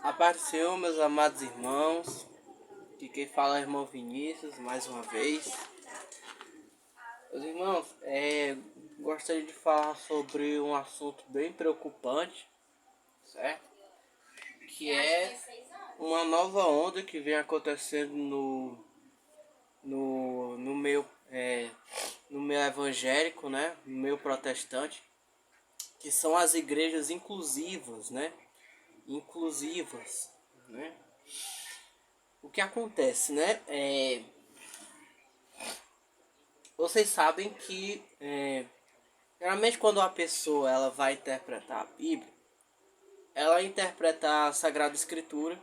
A paz do Senhor, meus amados irmãos. Aqui quem fala é o irmão Vinícius, mais uma vez. Meus irmãos, gostaria de falar sobre um assunto bem preocupante, certo? Que é uma nova onda que vem acontecendo no meio, no meio evangélico, né? No meio protestante, que são as igrejas inclusivas, né? Inclusivas, né? O que acontece, né? Vocês sabem que geralmente quando uma pessoa ela vai interpretar a Bíblia, ela interpreta a Sagrada Escritura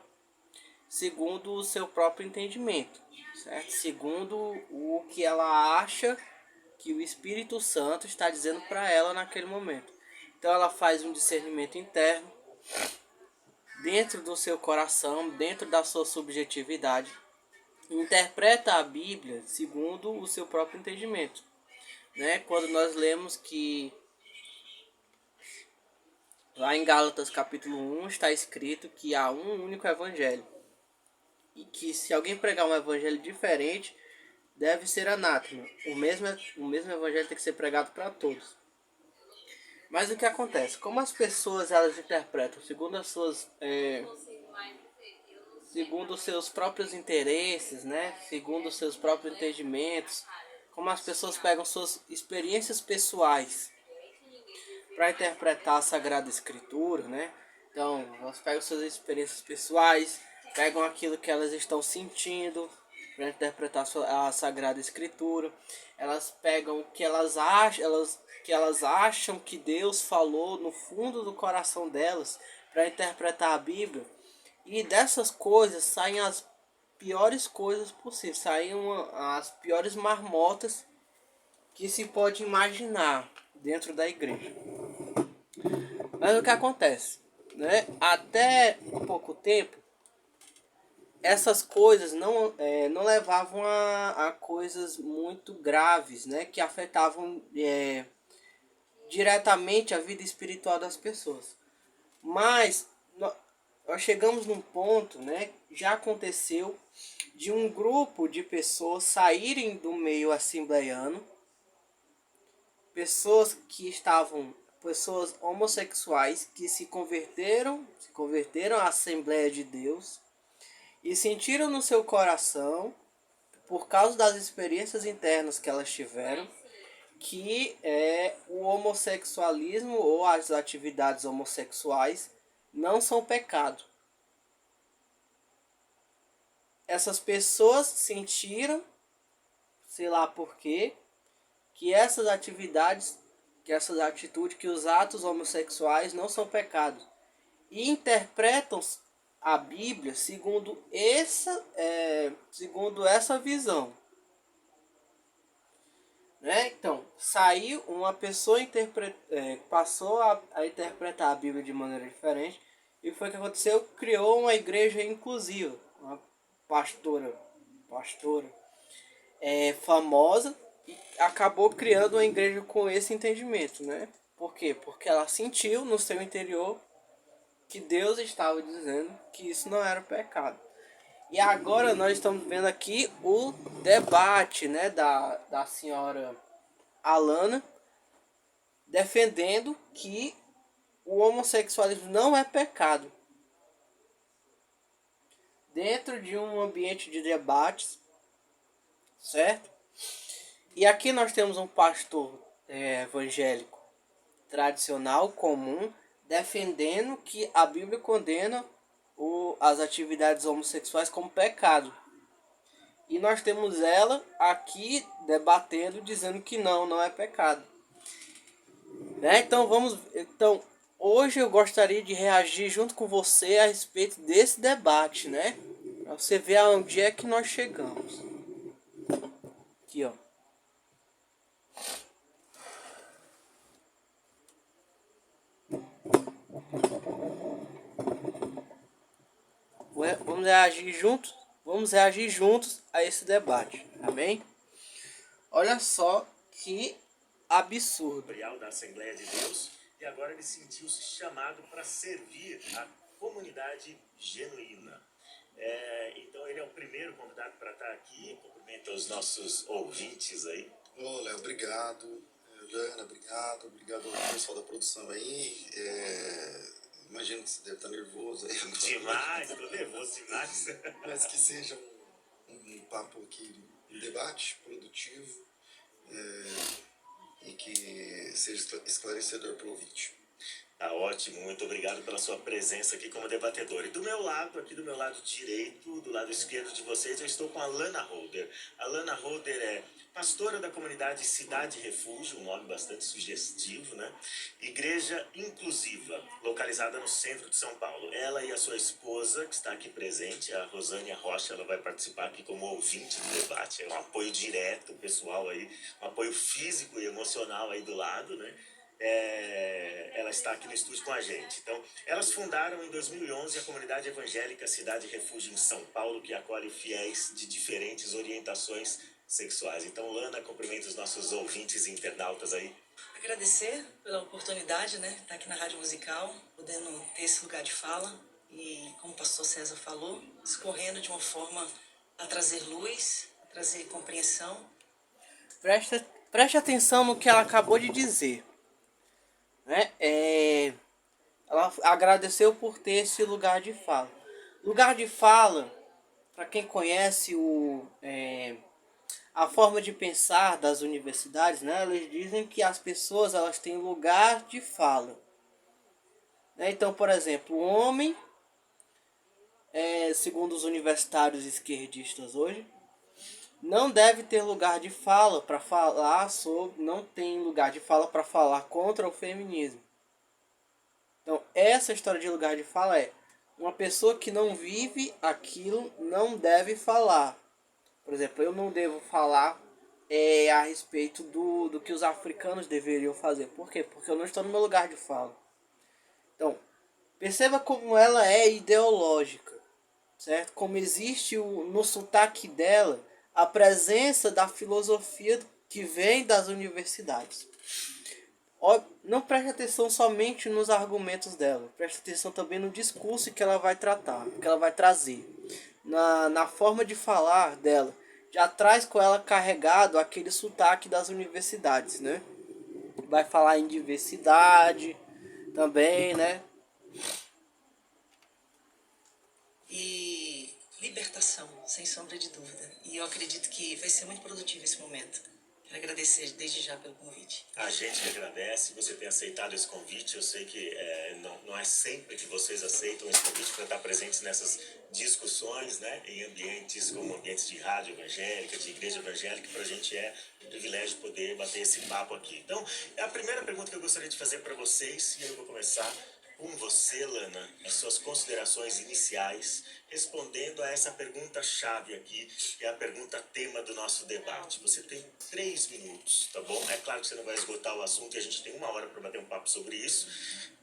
segundo o seu próprio entendimento, certo? Segundo o que ela acha que o Espírito Santo está dizendo para ela naquele momento. Então ela faz um discernimento interno dentro do seu coração, dentro da sua subjetividade, e interpreta a Bíblia segundo o seu próprio entendimento, né? Quando nós lemos que lá em Gálatas capítulo 1 está escrito que há um único evangelho. E que se alguém pregar um evangelho diferente, deve ser anátema. O mesmo evangelho tem que ser pregado para todos. Mas o que acontece? Como as pessoas elas interpretam segundo os seus próprios interesses, né? Segundo os seus próprios entendimentos, como as pessoas pegam suas experiências pessoais para interpretar a Sagrada Escritura, né? Então, elas pegam suas experiências pessoais, pegam aquilo que elas estão sentindo para interpretar a Sagrada Escritura. Elas pegam o que elas acham que Deus falou no fundo do coração delas para interpretar a Bíblia. E dessas coisas saem as piores coisas possíveis, saem as piores marmotas que se pode imaginar dentro da igreja. Mas o que acontece, né? Até pouco tempo, essas coisas não levavam a coisas muito graves, né? Que afetavam diretamente a vida espiritual das pessoas. Mas nós chegamos num ponto, né? Já aconteceu de um grupo de pessoas saírem do meio assembleiano, pessoas homossexuais que se converteram à Assembleia de Deus e sentiram no seu coração, por causa das experiências internas que elas tiveram, que o homossexualismo ou as atividades homossexuais não são pecado. Essas pessoas sentiram, sei lá por quê, que essas atividades, que essas atitudes, que os atos homossexuais não são pecados. E interpretam a Bíblia segundo essa visão. Né? Então, saiu uma pessoa passou a interpretar a Bíblia de maneira diferente. E foi o que aconteceu? Criou uma igreja inclusiva. Uma pastora famosa, e acabou criando uma igreja com esse entendimento, né? Por quê? Porque ela sentiu no seu interior que Deus estava dizendo que isso não era pecado. E agora nós estamos vendo aqui o debate, né, da senhora Alana, defendendo que o homossexualismo não é pecado. Dentro de um ambiente de debates, certo? E aqui nós temos um pastor evangélico tradicional, comum, defendendo que a Bíblia condena as atividades homossexuais como pecado. E nós temos ela aqui debatendo, dizendo que não é pecado. Né? Então, hoje eu gostaria de reagir junto com você a respeito desse debate, né? Pra você ver aonde é que nós chegamos. Aqui, ó. Vamos reagir juntos? Vamos reagir juntos a esse debate, amém? Olha só que absurdo. Da Assembleia de Deus, e agora ele sentiu-se chamado para servir a comunidade genuína. Então ele é o primeiro convidado para estar aqui. Cumprimenta os nossos ouvintes aí. Ô, Léo, obrigado. Lana, obrigado. Obrigado ao pessoal da produção aí. Imagino que você deve estar nervoso aí agora. Demais, estou nervoso demais. Mas que seja um papo aqui, um debate produtivo e que seja esclarecedor para o ouvinte. Tá ótimo, muito obrigado pela sua presença aqui como debatedor. E do meu lado, aqui do meu lado direito, do lado esquerdo de vocês, eu estou com a Lana Holder. A Lana Holder é pastora da comunidade Cidade Refúgio, um nome bastante sugestivo, né? Igreja Inclusiva, localizada no centro de São Paulo. Ela e a sua esposa, que está aqui presente, a Rosânia Rocha, ela vai participar aqui como ouvinte do debate. É um apoio direto, pessoal aí, um apoio físico e emocional aí do lado, né? Ela está aqui no estúdio com a gente. Então, elas fundaram em 2011 a comunidade evangélica Cidade Refúgio em São Paulo, que acolhe fiéis de diferentes orientações sexuais. Então, Lana, cumprimenta os nossos ouvintes e internautas aí. Agradecer pela oportunidade, né, estar aqui na Rádio Musical, podendo ter esse lugar de fala e, como o pastor César falou, escorrendo de uma forma a trazer luz, a trazer compreensão. Preste atenção no que ela acabou de dizer. Né? Ela agradeceu por ter esse lugar de fala. Lugar de fala, para quem conhece a forma de pensar das universidades, né? Eles dizem que as pessoas elas têm lugar de fala. Né? Então, por exemplo, o homem, segundo os universitários esquerdistas hoje, não deve ter lugar de fala para falar sobre, não tem lugar de fala para falar contra o feminismo. Então, essa história de lugar de fala é uma pessoa que não vive aquilo não deve falar. Por exemplo, eu não devo falar a respeito do que os africanos deveriam fazer. Por quê? Porque eu não estou no meu lugar de fala. Então, perceba como ela é ideológica, certo? Como existe no sotaque dela a presença da filosofia que vem das universidades. Não preste atenção somente nos argumentos dela, preste atenção também no discurso que ela vai tratar, que ela vai trazer, na forma de falar dela. Já traz com ela carregado aquele sotaque das universidades, né? Vai falar em diversidade também, né? E libertação, sem sombra de dúvida. E eu acredito que vai ser muito produtivo esse momento. Quero agradecer desde já pelo convite. A gente agradece você ter aceitado esse convite. Eu sei que não é sempre que vocês aceitam esse convite para estar presentes nessas discussões, né, em ambientes como ambientes de rádio evangélica, de igreja evangélica. Para a gente é um privilégio poder bater esse papo aqui. Então, a primeira pergunta que eu gostaria de fazer para vocês, e eu vou começar com você, Lana, as suas considerações iniciais, respondendo a essa pergunta-chave aqui, que é a pergunta tema do nosso debate. Você tem 3 minutos, tá bom? É claro que você não vai esgotar o assunto e a gente tem 1 hora para bater um papo sobre isso.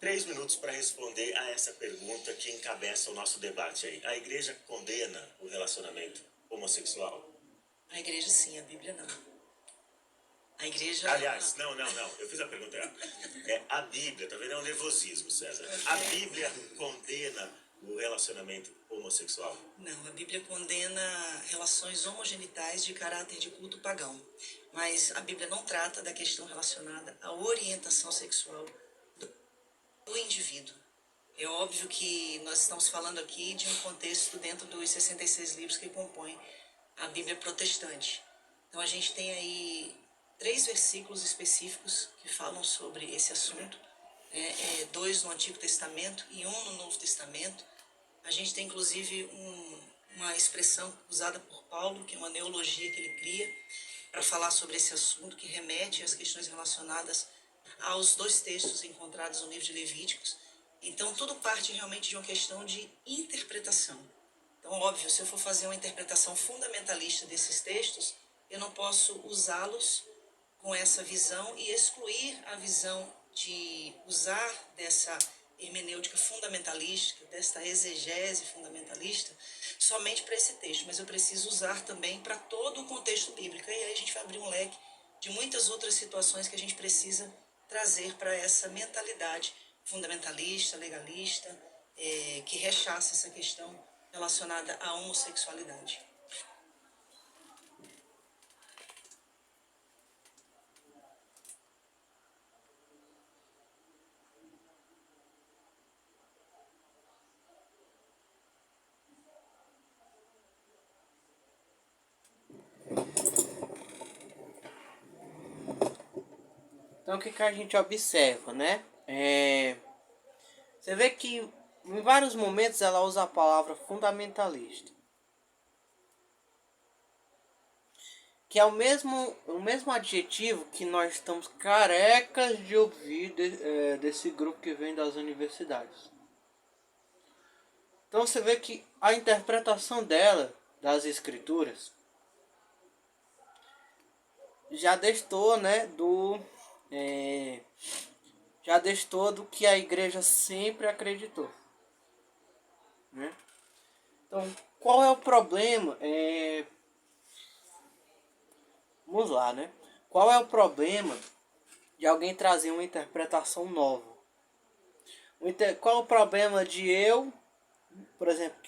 3 minutos para responder a essa pergunta que encabeça o nosso debate aí. A igreja condena o relacionamento homossexual? A igreja sim, a Bíblia não. A igreja... Aliás, não. Eu fiz a pergunta errada. A Bíblia, tá vendo? É um nervosismo, César. A Bíblia condena o relacionamento homossexual? Não, a Bíblia condena relações homogenitais de caráter de culto pagão. Mas a Bíblia não trata da questão relacionada à orientação sexual do indivíduo. É óbvio que nós estamos falando aqui de um contexto dentro dos 66 livros que compõem a Bíblia protestante. Então a gente tem aí 3 versículos específicos que falam sobre esse assunto, 2 no Antigo Testamento e 1 no Novo Testamento. A gente tem inclusive uma expressão usada por Paulo, que é uma neologia que ele cria para falar sobre esse assunto, que remete às questões relacionadas aos 2 textos encontrados no livro de Levíticos. Então tudo parte realmente de uma questão de interpretação. Então, óbvio, se eu for fazer uma interpretação fundamentalista desses textos, eu não posso usá-los com essa visão e excluir a visão de usar dessa hermenêutica fundamentalística, desta exegese fundamentalista, somente para esse texto. Mas eu preciso usar também para todo o contexto bíblico. E aí a gente vai abrir um leque de muitas outras situações que a gente precisa trazer para essa mentalidade fundamentalista, legalista, que rechaça essa questão relacionada à homossexualidade. Então o que, que a gente observa, né? Você vê que em vários momentos ela usa a palavra fundamentalista. Que é o mesmo adjetivo que nós estamos carecas de ouvir desse grupo que vem das universidades. Então você vê que a interpretação dela, das escrituras, já destoa, né, já destoa do que a igreja sempre acreditou, né? Então, qual é o problema? Vamos lá, né? Qual é o problema de alguém trazer uma interpretação nova? Qual é o problema de eu, por exemplo,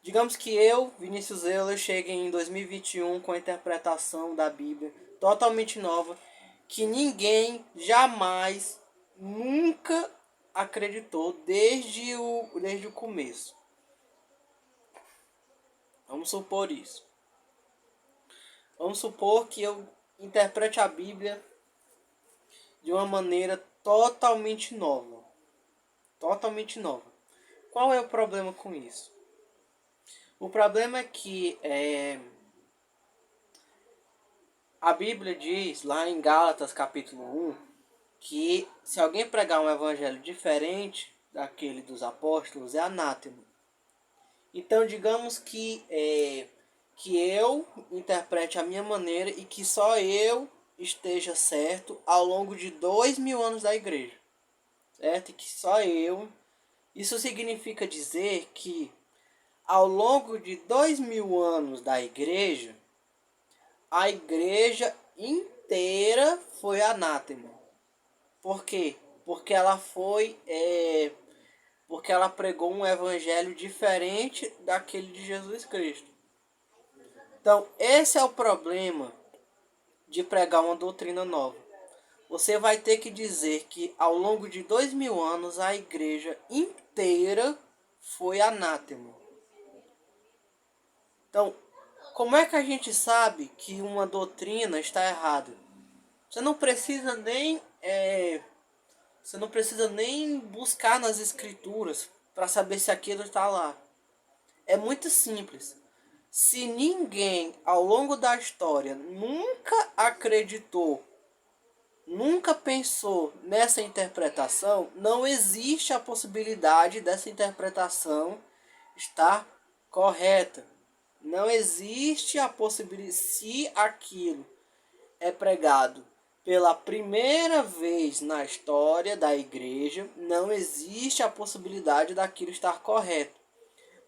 digamos que eu, Vinícius Euler, chegue em 2021 com a interpretação da Bíblia totalmente nova, que ninguém jamais, nunca acreditou desde o começo. Vamos supor isso. Vamos supor que eu interprete a Bíblia de uma maneira totalmente nova. Totalmente nova. Qual é o problema com isso? O problema é que a Bíblia diz lá em Gálatas capítulo 1 que se alguém pregar um evangelho diferente daquele dos apóstolos é anátema. Então digamos que eu interprete a minha maneira e que só eu esteja certo ao longo de 2000 anos da igreja. Certo? E que só eu. Isso significa dizer que ao longo de 2000 anos da igreja, a igreja inteira foi anátema. Por quê? Porque ela porque ela pregou um evangelho diferente daquele de Jesus Cristo. Então, esse é o problema de pregar uma doutrina nova. Você vai ter que dizer que ao longo de 2000 anos a igreja inteira foi anátema. Então, como é que a gente sabe que uma doutrina está errada? Você não precisa nem buscar nas escrituras para saber se aquilo está lá. É muito simples. Se ninguém ao longo da história nunca acreditou, nunca pensou nessa interpretação, não existe a possibilidade dessa interpretação estar correta. Não existe a possibilidade, se aquilo é pregado pela primeira vez na história da igreja, não existe a possibilidade daquilo estar correto.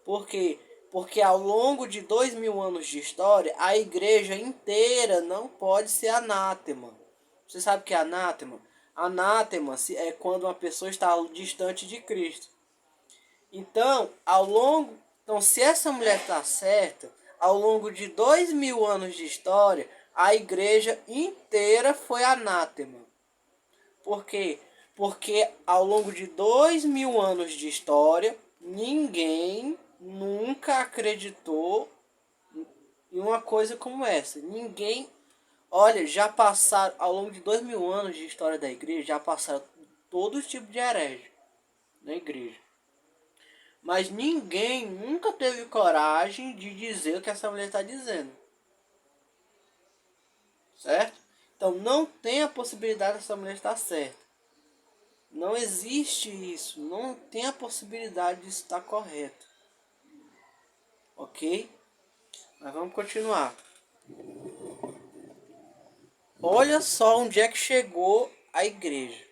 Por quê? Porque ao longo de 2000 anos de história, a igreja inteira não pode ser anátema. Você sabe o que é anátema? Anátema é quando uma pessoa está distante de Cristo. Então, se essa mulher está certa, ao longo de 2000 anos de história, a igreja inteira foi anátema. Por quê? Porque ao longo de 2000 anos de história, ninguém nunca acreditou em uma coisa como essa. Ninguém. Olha, já passaram, ao longo de 2000 anos de história da igreja, já passaram todo tipo de herege na igreja. Mas ninguém nunca teve coragem de dizer o que essa mulher está dizendo. Certo? Então não tem a possibilidade dessa mulher estar certa. Não existe isso. Não tem a possibilidade disso estar correto. Ok? Mas vamos continuar. Olha só onde é que chegou a igreja.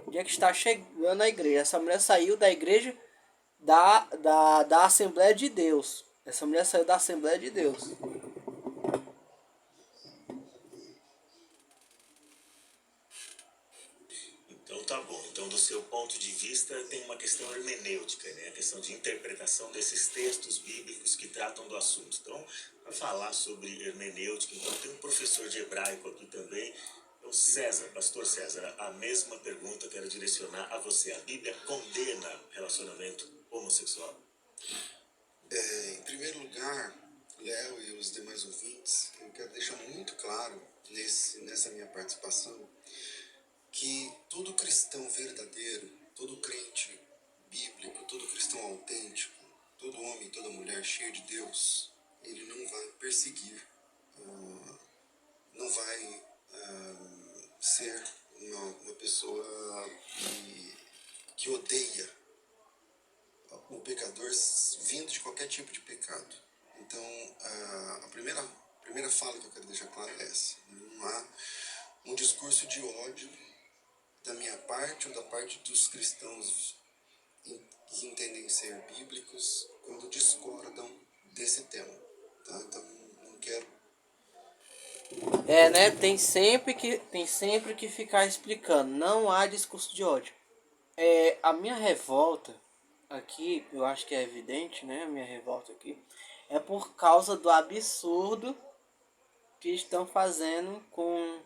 Onde é que está chegando a igreja. Essa mulher saiu da igreja da Assembleia de Deus. Essa mulher saiu da Assembleia de Deus. Então tá bom. Então seu ponto de vista, tem uma questão hermenêutica, né? A questão de interpretação desses textos bíblicos que tratam do assunto. Então, para falar sobre hermenêutica, então tem um professor de hebraico aqui também. Então, César, pastor César, a mesma pergunta quero direcionar a você. A Bíblia condena relacionamento homossexual? Em primeiro lugar, Léo e os demais ouvintes, eu quero deixar muito claro nessa minha participação que todo cristão verdadeiro, todo crente bíblico, todo cristão autêntico, todo homem, toda mulher cheio de Deus, ele não vai perseguir, não vai ser uma pessoa que odeia o pecador vindo de qualquer tipo de pecado. Então, a primeira fala que eu quero deixar clara é essa. Não há um discurso de ódio da minha parte ou da parte dos cristãos que entendem ser bíblicos quando discordam desse tema. Tá? Então, não quero... Né? Tem sempre que ficar explicando. Não há discurso de ódio. A minha revolta aqui, eu acho que é evidente, né? A minha revolta aqui é por causa do absurdo que estão fazendo com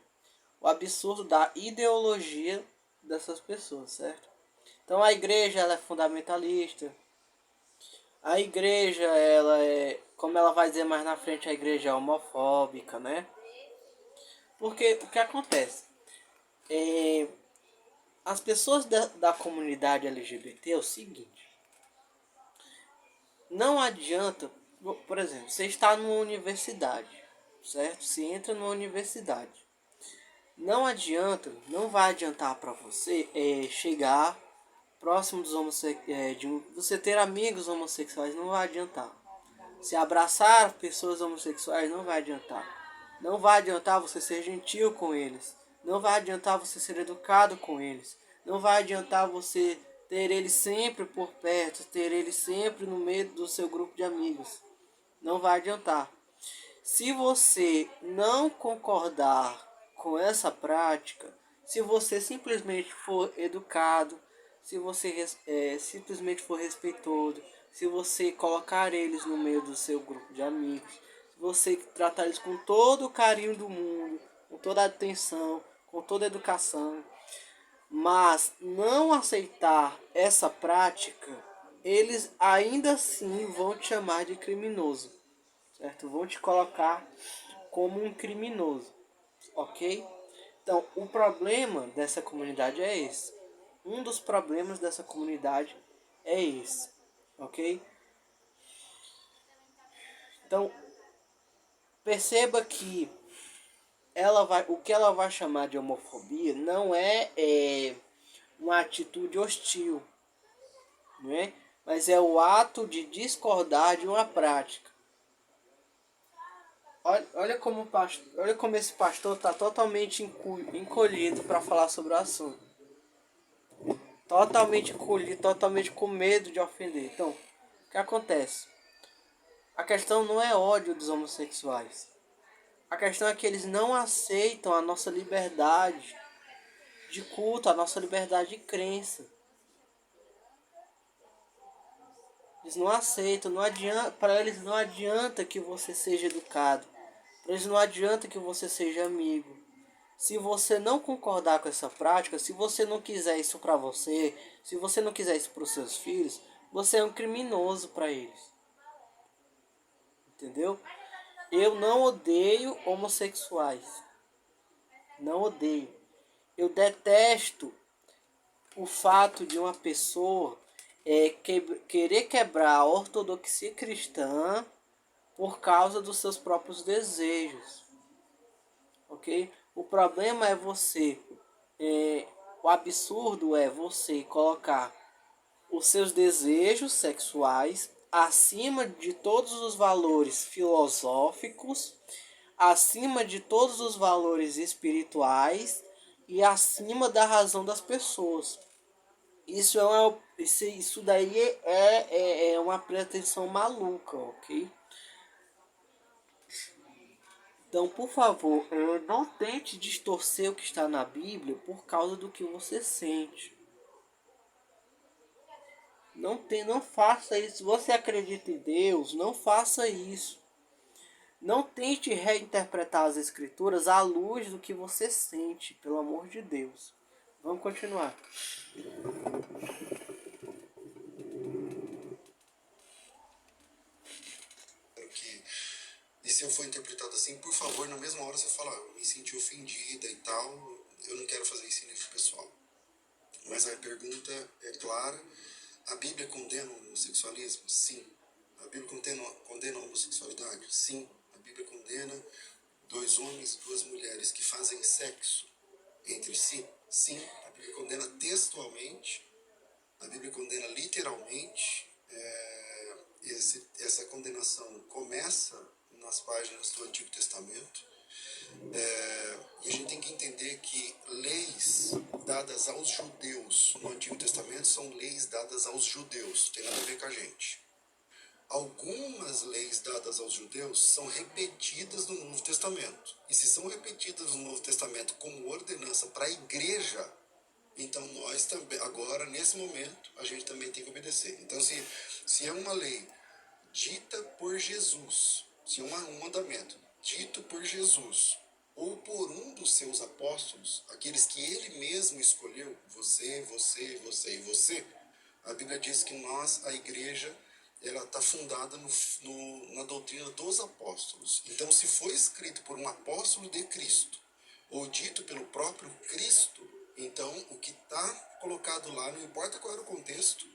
o absurdo da ideologia dessas pessoas, certo? Então a igreja, ela é fundamentalista. A igreja, ela é, como ela vai dizer mais na frente, a igreja é homofóbica, né? Porque o que acontece? As pessoas da comunidade LGBT é o seguinte. Não adianta, por exemplo, você está numa universidade, certo? Você entra numa universidade. Não adianta, não vai adiantar para você chegar próximo dos homossexuais, você ter amigos homossexuais, não vai adiantar. Se abraçar pessoas homossexuais, não vai adiantar. Não vai adiantar você ser gentil com eles. Não vai adiantar você ser educado com eles. Não vai adiantar você ter eles sempre por perto, ter eles sempre no meio do seu grupo de amigos. Não vai adiantar. Se você não concordar com essa prática, se você simplesmente for educado, se você simplesmente for respeitoso, se você colocar eles no meio do seu grupo de amigos, se você tratar eles com todo o carinho do mundo, com toda a atenção, com toda a educação, mas não aceitar essa prática, eles ainda assim vão te chamar de criminoso, certo? Vão te colocar como um criminoso, ok? Então, o problema dessa comunidade é esse. Um dos problemas dessa comunidade é esse, ok? Então, perceba que o que ela vai chamar de homofobia não é uma atitude hostil, não é? Mas é o ato de discordar de uma prática. Olha como esse pastor está totalmente encolhido para falar sobre o assunto. Totalmente encolhido, totalmente com medo de ofender. Então, o que acontece? A questão não é ódio dos homossexuais. A questão é que eles não aceitam a nossa liberdade de culto, a nossa liberdade de crença. Eles não aceitam, não adianta, para eles não adianta que você seja educado. Para eles não adianta que você seja amigo. Se você não concordar com essa prática, se você não quiser isso para você, se você não quiser isso para os seus filhos, você é um criminoso para eles. Entendeu? Eu não odeio homossexuais. Não odeio. Eu detesto o fato de uma pessoa querer quebrar a ortodoxia cristã por causa dos seus próprios desejos. Ok? O problema é você... o absurdo é você colocar os seus desejos sexuais acima de todos os valores filosóficos, acima de todos os valores espirituais e acima da razão das pessoas. Isso daí é uma pretensão maluca, ok? Então, por favor, não tente distorcer o que está na Bíblia por causa do que você sente. Não faça isso. Se você acredita em Deus, não faça isso. Não tente reinterpretar as escrituras à luz do que você sente, pelo amor de Deus. Vamos continuar. E se eu for interpretado assim, por favor, na mesma hora você fala, eu me senti ofendida e tal, eu não quero fazer isso em nível pessoal. Mas a pergunta é clara, a Bíblia condena o homossexualismo? Sim. A Bíblia condena a homossexualidade? Sim. A Bíblia condena 2 homens e 2 mulheres que fazem sexo entre si? Sim. A Bíblia condena textualmente, a Bíblia condena literalmente. Essa condenação começa nas páginas do Antigo Testamento. E a gente tem que entender que leis dadas aos judeus no Antigo Testamento são leis dadas aos judeus, tem nada a ver com a gente. Algumas leis dadas aos judeus são repetidas no Novo Testamento. E se são repetidas no Novo Testamento como ordenança para a igreja, então nós também, agora, nesse momento, a gente também tem que obedecer. Então, se é uma lei dita por Jesus, se é um mandamento dito por Jesus, ou por um dos seus apóstolos, aqueles que ele mesmo escolheu, você, você, você e você, a Bíblia diz que nós, a igreja, ela está fundada na doutrina dos apóstolos. Então, se foi escrito por um apóstolo de Cristo, ou dito pelo próprio Cristo, então o que está colocado lá, não importa qual era o contexto,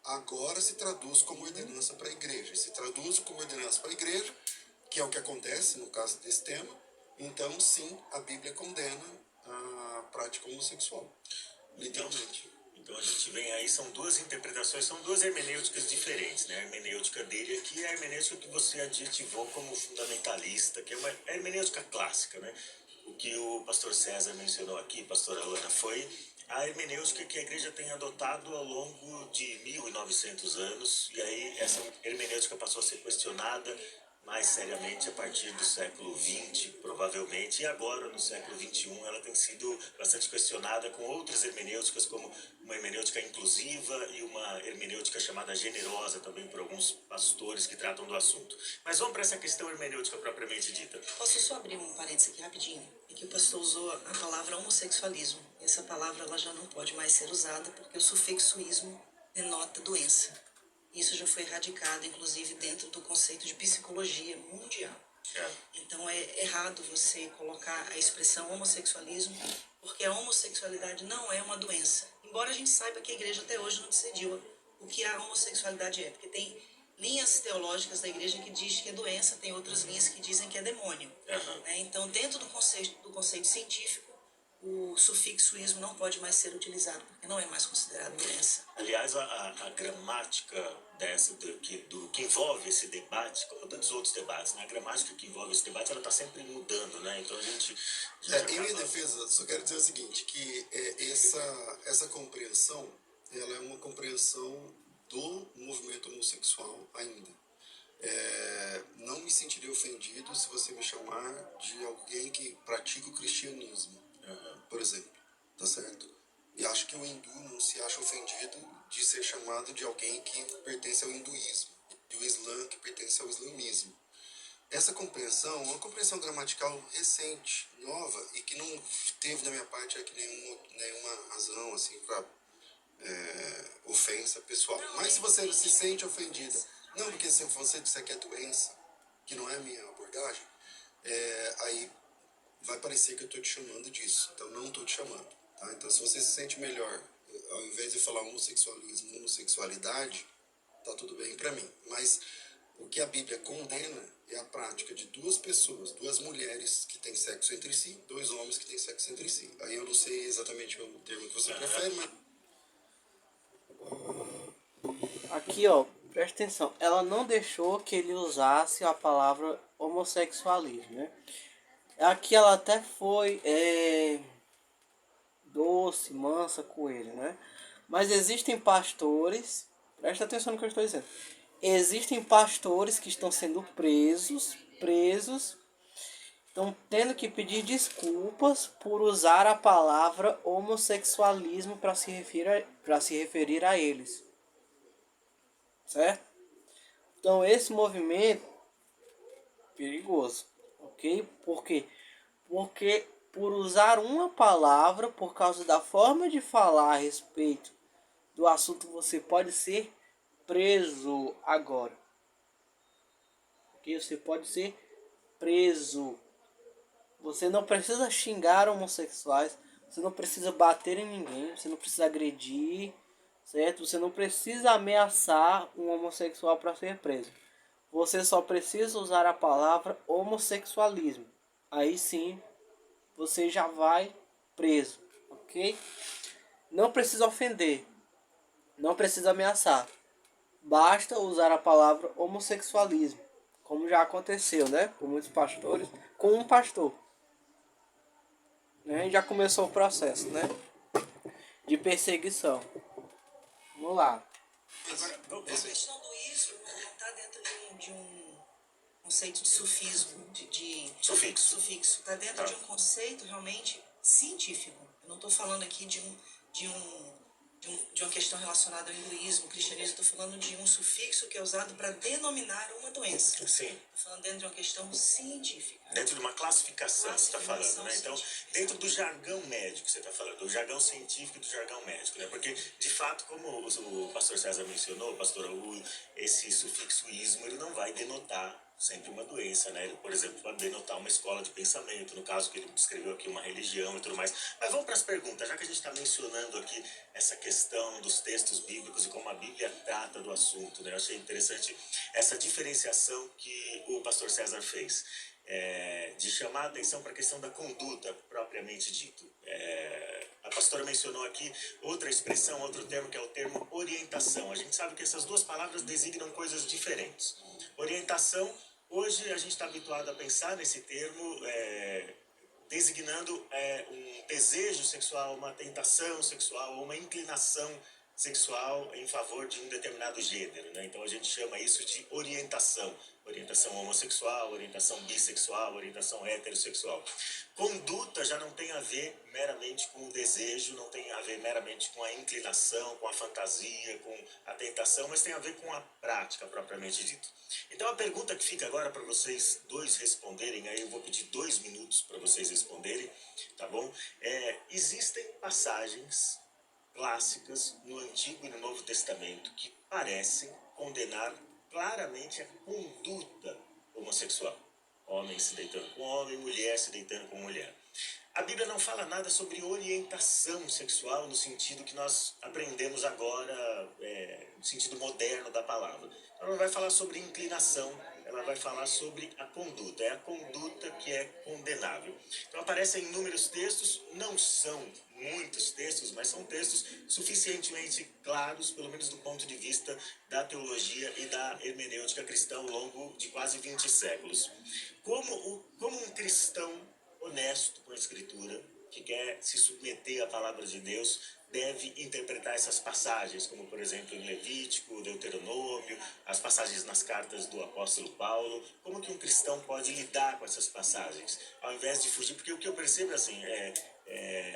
agora se traduz como ordenança para a igreja. Se traduz como ordenança para a igreja, que é o que acontece no caso desse tema, então sim, a Bíblia condena a prática homossexual, literalmente. Então a gente vem aí, são 2 interpretações, são 2 hermenêuticas diferentes, né? A hermenêutica dele aqui é a hermenêutica que você adjetivou como fundamentalista, que é uma hermenêutica clássica, né? O que o pastor César mencionou aqui, pastora Ana, foi a hermenêutica que a igreja tem adotado ao longo de 1900 anos, e aí essa hermenêutica passou a ser questionada mais seriamente a partir do século XX, provavelmente, e agora, no século XXI, ela tem sido bastante questionada com outras hermenêuticas, como uma hermenêutica inclusiva e uma hermenêutica chamada generosa também por alguns pastores que tratam do assunto. Mas vamos para essa questão hermenêutica propriamente dita. Posso só abrir um parênteses aqui rapidinho? É que o pastor usou a palavra homossexualismo. Essa palavra ela já não pode mais ser usada porque o sufixo ismo denota doença. Isso já foi erradicado, inclusive, dentro do conceito de psicologia mundial. Então é errado você colocar a expressão homossexualismo, porque a homossexualidade não é uma doença. Embora a gente saiba que a igreja até hoje não decidiu o que a homossexualidade é, porque tem linhas teológicas da igreja que diz que é doença, tem outras linhas que dizem que é demônio. Então, dentro do conceito científico, o sufixo ismo não pode mais ser utilizado, porque não é mais considerado doença. Aliás, a gramática do que envolve esse debate, como tantos outros debates, né? A gramática que envolve esse debate, ela está sempre mudando, né? Então a gente Em minha defesa, só quero dizer o seguinte, que essa compreensão, ela é uma compreensão do movimento homossexual ainda. Não me sentiria ofendido se você me chamar de alguém que pratica o cristianismo, por exemplo, tá certo? E acho que o hindu não se acha ofendido de ser chamado de alguém que pertence ao hinduísmo, e o islã que pertence ao islamismo. Essa compreensão é uma compreensão gramatical recente, nova, e que não teve da minha parte aqui nenhuma razão assim para ofensa pessoal. Mas se você se sente ofendida, não porque se você disser que é doença, que não é a minha abordagem, aí vai parecer que eu estou te chamando disso. Então não estou te chamando. Tá? Então se você se sente melhor, ao invés de falar homossexualismo, homossexualidade, tá tudo bem para mim. Mas o que a Bíblia condena é a prática de 2 pessoas, 2 mulheres que têm sexo entre si, 2 homens que têm sexo entre si. Aí eu não sei exatamente o termo que você prefere, mas... Aqui, ó, presta atenção. Ela não deixou que ele usasse a palavra homossexualismo, né? Aqui ela até foi doce, mansa com ele, né? Mas existem pastores, presta atenção no que eu estou dizendo. Existem pastores que estão sendo presos, estão tendo que pedir desculpas por usar a palavra homossexualismo para se referir a eles. certo? Então esse movimento é perigoso, ok? Por quê? Porque por usar uma palavra, por causa da forma de falar a respeito do assunto, você pode ser preso agora. Ok? Você pode ser preso. Você não precisa xingar homossexuais, você não precisa bater em ninguém, você não precisa agredir, certo? Você não precisa ameaçar um homossexual para ser preso. Você só precisa usar a palavra homossexualismo. Aí sim, você já vai preso, ok? Não precisa ofender, não precisa ameaçar. Basta usar a palavra homossexualismo, como já aconteceu, né? Com muitos pastores, com um pastor. Né? Já começou o processo, né? De perseguição. Vamos lá. A questão do ismo não está dentro de um conceito de sufismo, de sufixo. Está dentro de um conceito realmente científico. Eu não estou falando aqui de uma questão relacionada ao hinduísmo, cristianismo. Estou falando de um sufixo que é usado para denominar uma doença. Sim. Estou falando dentro de uma questão científica. Dentro de uma classificação você está falando, né? Então, dentro do jargão médico você está falando, do jargão científico e do jargão médico, né? Porque, de fato, como o pastor César mencionou, pastor, esse sufixo ismo, ele não vai denotar sempre uma doença, né? Ele, por exemplo, pode denotar uma escola de pensamento, no caso que ele descreveu aqui, uma religião e tudo mais. Mas vamos para as perguntas, já que a gente está mencionando aqui essa questão dos textos bíblicos e como a Bíblia trata do assunto, né? Eu achei interessante essa diferenciação que o pastor César fez. De chamar a atenção para a questão da conduta propriamente dito. A pastora mencionou aqui outra expressão, outro termo, que é o termo orientação. A gente sabe que essas duas palavras designam coisas diferentes. Orientação, hoje a gente está habituado a pensar nesse termo designando um desejo sexual, uma tentação sexual, uma inclinação sexual em favor de um determinado gênero, né? Então a gente chama isso de orientação. Orientação homossexual, orientação bissexual, orientação heterossexual. Conduta já não tem a ver meramente com o desejo, não tem a ver meramente com a inclinação, com a fantasia, com a tentação, mas tem a ver com a prática propriamente dito. Então a pergunta que fica agora para vocês dois responderem, aí eu vou pedir 2 minutos para vocês responderem, tá bom? Existem passagens clássicas no Antigo e no Novo Testamento que parecem condenar claramente a conduta homossexual. Homem se deitando com homem, mulher se deitando com mulher. A Bíblia não fala nada sobre orientação sexual no sentido que nós aprendemos agora, no sentido moderno da palavra. Ela não vai falar sobre inclinação, ela vai falar sobre a conduta. É a conduta que é condenável. Então aparecem inúmeros textos, não são muitos textos, mas são textos suficientemente claros, pelo menos do ponto de vista da teologia e da hermenêutica cristã ao longo de quase 20 séculos. Como um cristão honesto com a Escritura, que quer se submeter à palavra de Deus, deve interpretar essas passagens, como por exemplo em Levítico, Deuteronômio, as passagens nas cartas do apóstolo Paulo. Como que um cristão pode lidar com essas passagens, ao invés de fugir? Porque o que eu percebo assim,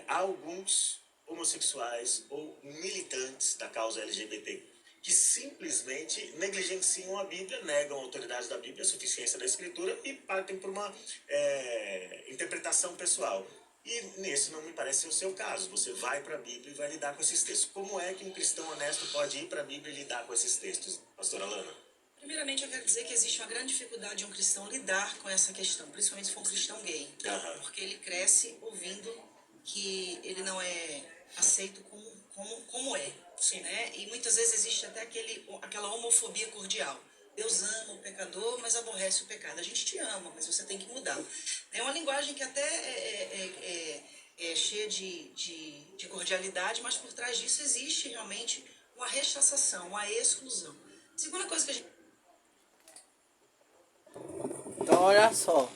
há alguns homossexuais ou militantes da causa LGBT que simplesmente negligenciam a Bíblia, negam a autoridade da Bíblia, a suficiência da Escritura e partem por uma interpretação pessoal. E nesse não me parece ser o seu caso. Você vai para a Bíblia e vai lidar com esses textos. Como é que um cristão honesto pode ir para a Bíblia e lidar com esses textos, pastora Lana? Primeiramente, eu quero dizer que existe uma grande dificuldade de um cristão lidar com essa questão, principalmente se for um cristão gay, porque ele cresce ouvindo que ele não é aceito como é, né? E muitas vezes existe até aquela homofobia cordial. Deus ama o pecador, mas aborrece o pecado. A gente te ama, mas você tem que mudar. É uma linguagem que até é cheia de cordialidade, mas por trás disso existe realmente uma rechaçação, uma exclusão. Segunda coisa que a gente... Então, olha só.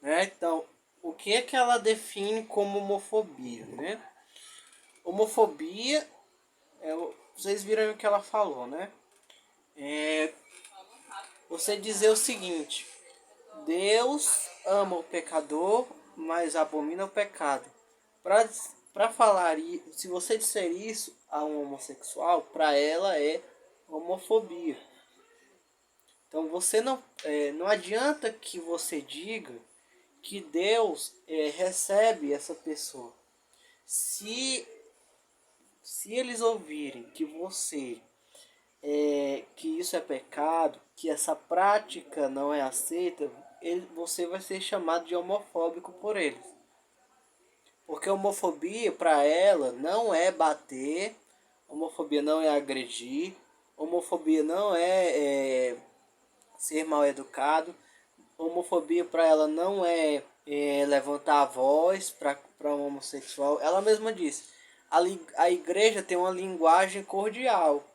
Então, o que é que ela define como homofobia, né? Homofobia, vocês viram o que ela falou, né? Você dizer o seguinte: Deus ama o pecador, mas abomina o pecado. Para falar, se você disser isso a um homossexual, para ela é homofobia. Então você não adianta que você diga que Deus recebe essa pessoa. Se eles ouvirem que que isso é pecado, que essa prática não é aceita, você vai ser chamado de homofóbico por eles. Porque homofobia para ela não é bater, homofobia não é agredir, homofobia não é ser mal educado, homofobia para ela não é levantar a voz para um homossexual. Ela mesma disse, a igreja tem uma linguagem cordial,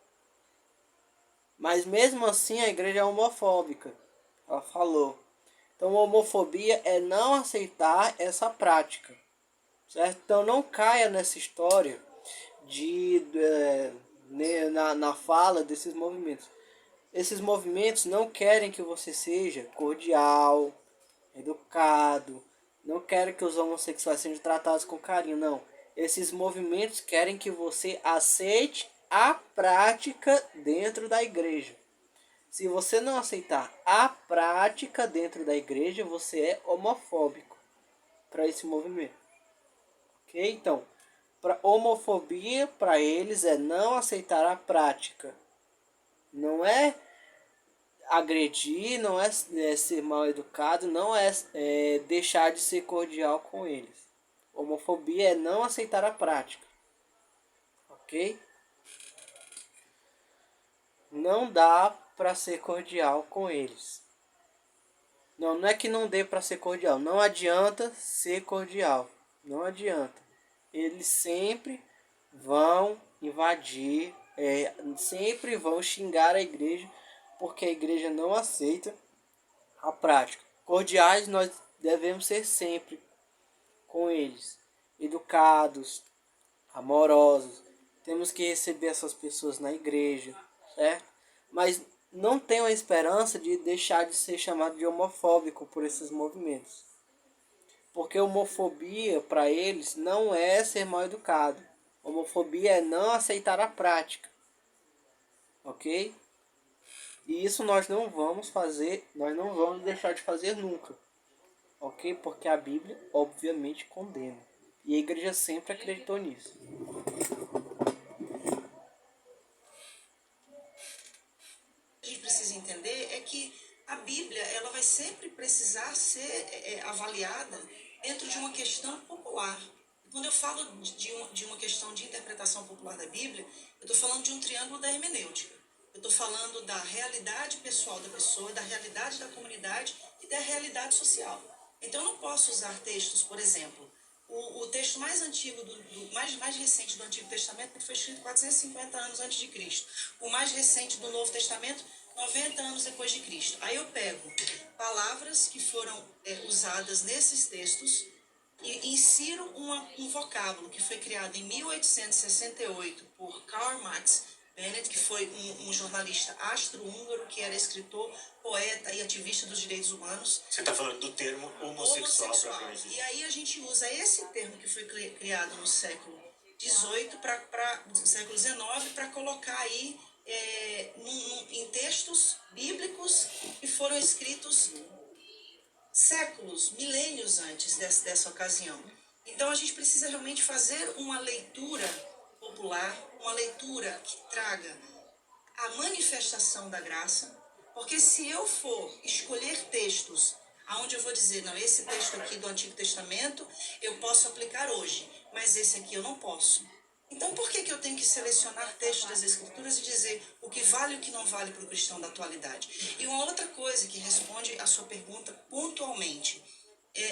mas mesmo assim a igreja é homofóbica. Ela falou. Então homofobia é não aceitar essa prática, certo? Então não caia nessa história na fala desses movimentos. Esses movimentos não querem que você seja cordial, educado, não querem que os homossexuais sejam tratados com carinho, não. Esses movimentos querem que você aceite a prática dentro da igreja. Se você não aceitar a prática dentro da igreja, você é homofóbico para esse movimento. Ok? Então, homofobia para eles é não aceitar a prática. Não é agredir, não é ser mal educado, não é deixar de ser cordial com eles. Homofobia é não aceitar a prática. Ok? Não dá para ser cordial com eles. Não é que não dê para ser cordial. Não adianta ser cordial. Não adianta. Eles sempre vão invadir, sempre vão xingar a igreja, porque a igreja não aceita a prática. Cordiais nós devemos ser sempre com eles. Educados, amorosos. Temos que receber essas pessoas na igreja, certo? Mas não tenho a esperança de deixar de ser chamado de homofóbico por esses movimentos. Porque homofobia para eles não é ser mal educado. Homofobia é não aceitar a prática. Ok? E isso nós não vamos fazer, nós não vamos deixar de fazer nunca. Ok? Porque a Bíblia obviamente condena. E a igreja sempre acreditou nisso. A gente precisa entender é que a Bíblia ela vai sempre precisar ser avaliada dentro de uma questão popular. Quando eu falo de uma questão de interpretação popular da Bíblia, eu estou falando de um triângulo da hermenêutica. Eu estou falando da realidade pessoal da pessoa, da realidade da comunidade e da realidade social. Então eu não posso usar textos, por exemplo, o texto mais antigo, mais recente do Antigo Testamento foi escrito 450 anos antes de Cristo. O mais recente do Novo Testamento, 90 anos depois de Cristo. Aí eu pego palavras que foram usadas nesses textos e insiro um vocábulo que foi criado em 1868 por Karl Marx Bennett, que foi um jornalista austro-húngaro, que era escritor, poeta e ativista dos direitos humanos. Você está falando do termo homossexual. E aí a gente usa esse termo que foi criado no século XVIII século XIX para colocar aí em textos bíblicos que foram escritos séculos, milênios antes dessa ocasião. Então a gente precisa realmente fazer uma leitura popular, uma leitura que traga a manifestação da graça, porque se eu for escolher textos aonde eu vou dizer, não, esse texto aqui do Antigo Testamento eu posso aplicar hoje, mas esse aqui eu não posso. Então por que eu tenho que selecionar textos das Escrituras e dizer o que vale e o que não vale para o cristão da atualidade? E uma outra coisa que responde a sua pergunta pontualmente,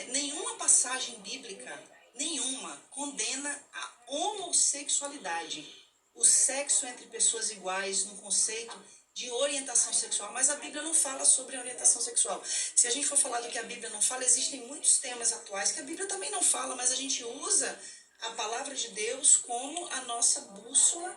nenhuma passagem bíblica, nenhuma, condena a homossexualidade, o sexo entre pessoas iguais no conceito de orientação sexual, mas a Bíblia não fala sobre orientação sexual. Se a gente for falar do que a Bíblia não fala, existem muitos temas atuais que a Bíblia também não fala, mas a gente usa a palavra de Deus como a nossa bússola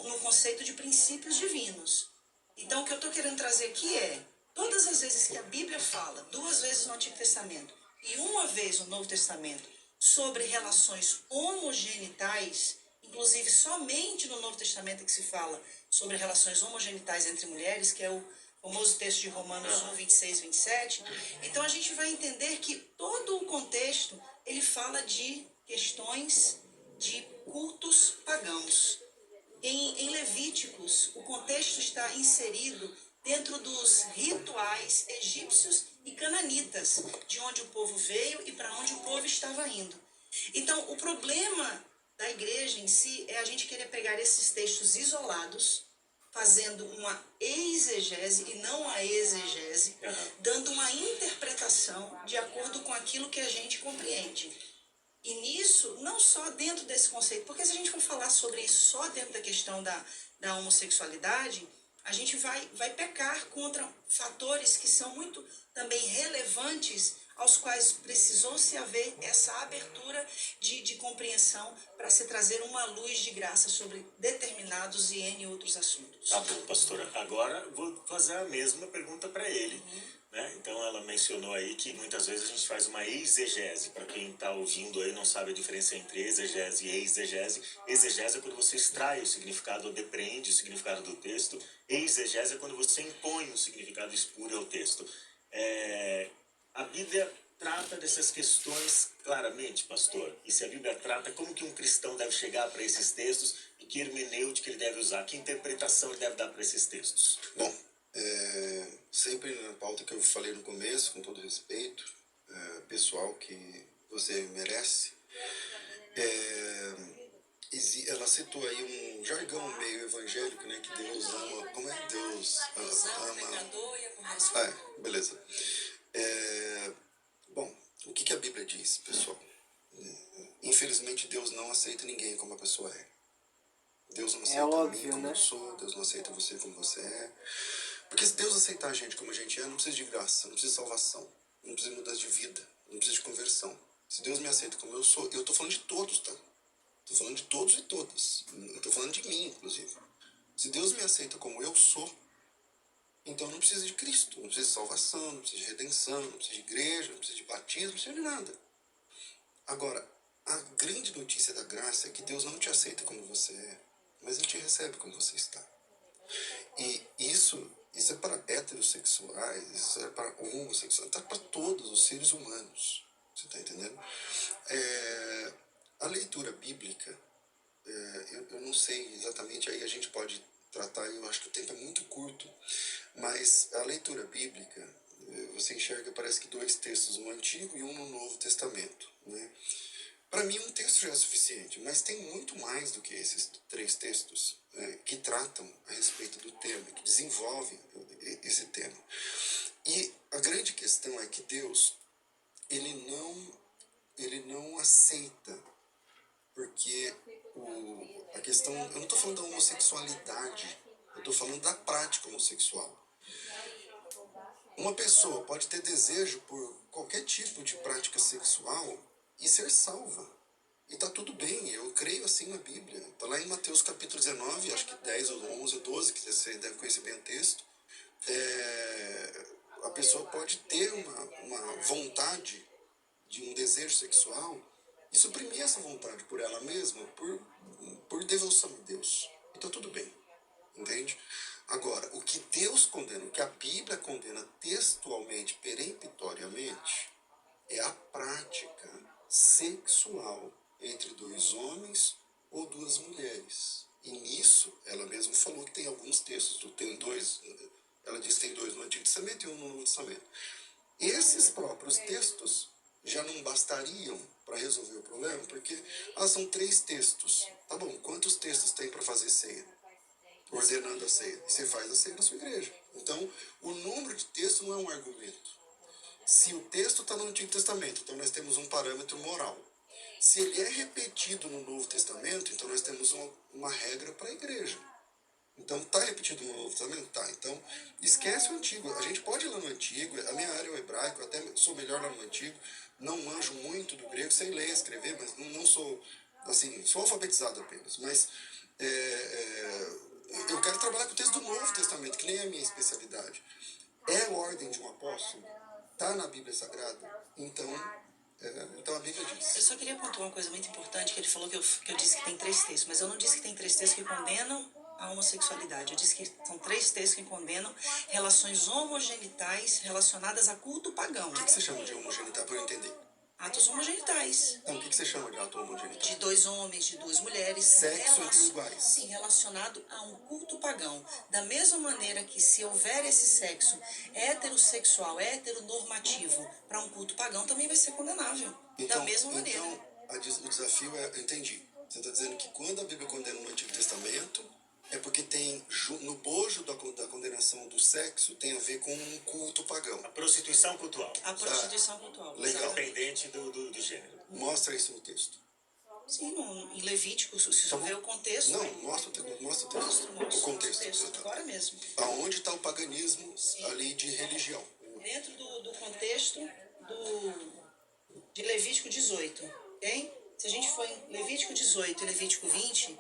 no conceito de princípios divinos. Então, o que eu estou querendo trazer aqui é, todas as vezes que a Bíblia fala, 2 vezes no Antigo Testamento e 1 vez no Novo Testamento, sobre relações homogenitais, Inclusive, somente no Novo Testamento é que se fala sobre relações homogenitais entre mulheres, que é o famoso texto de Romanos 1, 26, 27. Então, a gente vai entender que todo o contexto, ele fala de questões de cultos pagãos. Em Levíticos, o contexto está inserido dentro dos rituais egípcios e cananitas, de onde o povo veio e para onde o povo estava indo. Então, o problema da igreja em si é a gente querer pegar esses textos isolados, fazendo uma exegese e não a exegese, dando uma interpretação de acordo com aquilo que a gente compreende. E nisso, não só dentro desse conceito, porque se a gente for falar sobre isso só dentro da questão da homossexualidade, a gente vai pecar contra fatores que são muito também relevantes, aos quais precisou se haver essa abertura de compreensão para se trazer uma luz de graça sobre determinados e N outros assuntos. Tá bom, pastora. Agora vou fazer a mesma pergunta para ele. Né? Então ela mencionou aí que muitas vezes a gente faz uma exegese. Para quem está ouvindo aí não sabe a diferença entre exegese e exegese. Exegese é quando você extrai o significado ou depreende o significado do texto. Exegese é quando você impõe um significado espúrio ao texto. A Bíblia trata dessas questões claramente, pastor? E se a Bíblia trata, como que um cristão deve chegar para esses textos e que hermenêutica ele deve usar? Que interpretação ele deve dar para esses textos? Bom, sempre na pauta que eu falei no começo, com todo respeito, pessoal que você merece, ela citou aí um jargão meio evangélico, né, que Deus ama, como é? Deus ama... beleza. Bom, o que a Bíblia diz, pessoal? Infelizmente, Deus não aceita ninguém como a pessoa é. Deus não aceita óbvio, mim como né? eu sou, Deus não aceita você como você é. Porque se Deus aceitar a gente como a gente é, não precisa de graça, não precisa de salvação, não precisa de mudança de vida, não precisa de conversão. Se Deus me aceita como eu sou, eu tô falando de todos, tá? Tô falando de todos e todas. Eu tô falando de mim, inclusive. Se Deus me aceita como eu sou, então não precisa de Cristo, não precisa de salvação, não precisa de redenção, não precisa de igreja, não precisa de batismo, não precisa de nada. Agora, a grande notícia da graça é que Deus não te aceita como você é, mas Ele te recebe como você está. E isso é para heterossexuais, isso é para homossexuais, está para todos os seres humanos. Você está entendendo? A leitura bíblica, eu não sei exatamente, aí a gente pode tratar, eu acho que o tempo é muito curto, mas a leitura bíblica, você enxerga, parece que 2 textos, um Antigo e um no Novo Testamento, né? Para mim, um texto já é suficiente, mas tem muito mais do que esses 3 textos que tratam a respeito do tema, que desenvolvem esse tema. E a grande questão é que Deus, ele não aceita, porque a questão, eu não estou falando da homossexualidade, eu estou falando da prática homossexual. Uma pessoa pode ter desejo por qualquer tipo de prática sexual e ser salva. E está tudo bem, eu creio assim na Bíblia. Está lá em Mateus capítulo 19, acho que 10 ou 11 ou 12, que você deve conhecer bem o texto. A pessoa pode ter uma vontade de um desejo sexual e suprimir essa vontade por ela mesma, por devoção a Deus. E está tudo bem, entende? Agora, o que Deus condena, o que a Bíblia condena textualmente, peremptoriamente, é a prática sexual entre 2 homens ou 2 mulheres. E nisso, ela mesma falou que tem alguns textos, tem 2, ela diz que tem 2 no Antigo Testamento e 1 no Novo Testamento. Esses próprios textos já não bastariam para resolver o problema, porque são 3 textos. Tá bom, quantos textos tem para fazer ceia? Ordenando a ceia. E você faz a ceia na sua igreja. Então, o número de textos não é um argumento. Se o texto está no Antigo Testamento, então nós temos um parâmetro moral. Se ele é repetido no Novo Testamento, então nós temos uma regra para a igreja. Então, está repetido no Novo Testamento? Tá. Então, esquece o Antigo. A gente pode ir lá no Antigo, a minha área é o hebraico, eu até sou melhor lá no Antigo, não manjo muito do grego, sei ler e escrever, mas não sou, assim, sou alfabetizado apenas. Mas eu quero trabalhar com o texto do Novo Testamento, que nem é a minha especialidade. É a ordem de um apóstolo? Está na Bíblia Sagrada? Então, Então a Bíblia Eu diz. só queria pontuar uma coisa muito importante, que ele falou que eu disse que tem 3 textos, mas eu não disse que tem 3 textos que condenam a homossexualidade. Eu disse que são 3 textos que condenam relações homogenitais relacionadas a culto pagão. O que você chama de homogenital para eu entender? Atos homogenitais. Então, o que você chama de ato homogenital? De 2 homens, de 2 mulheres. Sexo entre iguais. Sim, relacionado a um culto pagão. Da mesma maneira que se houver esse sexo heterossexual, heteronormativo, para um culto pagão, também vai ser condenável. Da mesma maneira. Então, o desafio é, eu entendi. Você está dizendo que quando a Bíblia condena no Antigo Testamento, é porque tem, no bojo da condenação do sexo, tem a ver com um culto pagão. A prostituição cultural. A prostituição cultural. Legal. Independente do gênero. Mostra isso no texto. Sim, em Levítico, se você ver o contexto. Não, mostra o texto. O contexto. Agora mesmo. Aonde está o paganismo ali de religião? Dentro do contexto de Levítico 18, ok? Se a gente for em Levítico 18 e Levítico 20,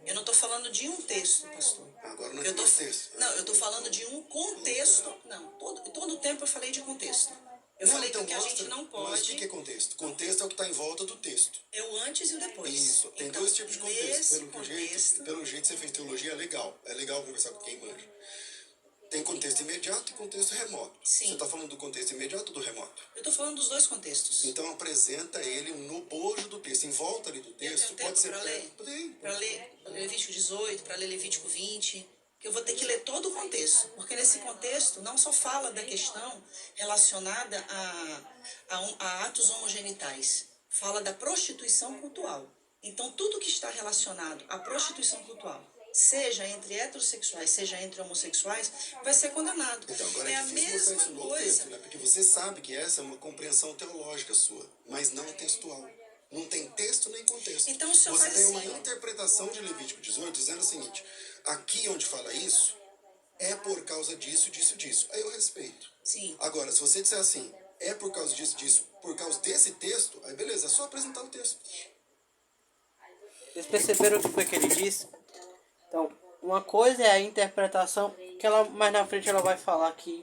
eu não estou falando de um texto, pastor. Agora não é texto. Não, eu estou falando de um contexto. Não, todo o tempo eu falei de contexto. Eu falei então que a gente não pode. Mas o que é contexto? Contexto é o que está em volta do texto. É o antes e o depois. Isso, tem então, 2 tipos de contexto. Contexto, Pelo jeito você fez teologia, é legal. É legal conversar com quem manja. Tem contexto imediato e contexto remoto. Sim. Você está falando do contexto imediato ou do remoto? Eu estou falando dos 2 contextos. Então apresenta ele no bojo do texto, em volta ali do texto. Pode ser para ler? Para ler Levítico 18, para ler Levítico 20, que eu vou ter que ler todo o contexto, porque nesse contexto não só fala da questão relacionada a atos homogenitais, fala da prostituição cultural. Então tudo que está relacionado à prostituição cultural, seja entre heterossexuais, seja entre homossexuais, vai ser condenado. Então, agora é a difícil mesma mostrar isso no coisa. texto, né? Porque você sabe que essa é uma compreensão teológica sua, mas não textual. Não tem texto nem contexto. Então, o senhor você faz tem assim, uma interpretação de Levítico 18 dizendo o seguinte: aqui onde fala isso, é por causa disso, disso, disso. Aí eu respeito. Sim. Agora, se você disser assim, é por causa disso, disso, por causa desse texto, aí beleza, é só apresentar o texto. Vocês perceberam o que foi que ele disse? Então, uma coisa é a interpretação, que ela mais na frente ela vai falar que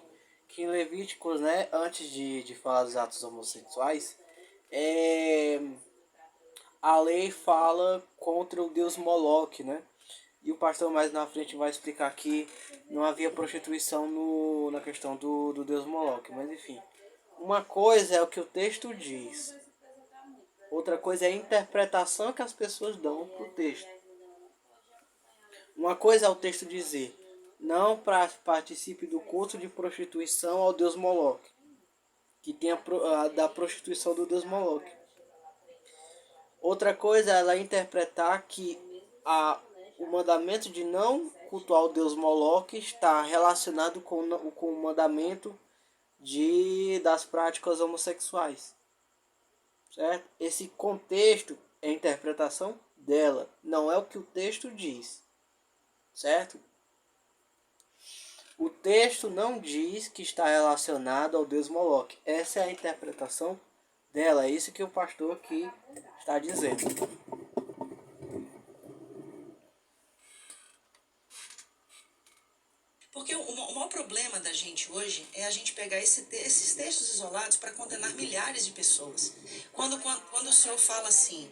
em Levíticos, né, antes de falar dos atos homossexuais, a lei fala contra o deus Moloque, né? E o pastor mais na frente vai explicar que não havia prostituição na questão do deus Moloque, mas enfim. Uma coisa é o que o texto diz, outra coisa é a interpretação que as pessoas dão para o texto. Uma coisa é o texto dizer: não participe do culto de prostituição ao deus Moloque, que tem da prostituição do deus Moloque. Outra coisa é ela interpretar que o mandamento de não cultuar o deus Moloque está relacionado com o mandamento das práticas homossexuais. Certo? Esse contexto é a interpretação dela, não é o que o texto diz. Certo? O texto não diz que está relacionado ao deus Moloque. Essa é a interpretação dela. É isso que o pastor aqui está dizendo. Porque o maior problema da gente hoje é a gente pegar esses textos isolados para condenar milhares de pessoas. Quando o Senhor fala assim,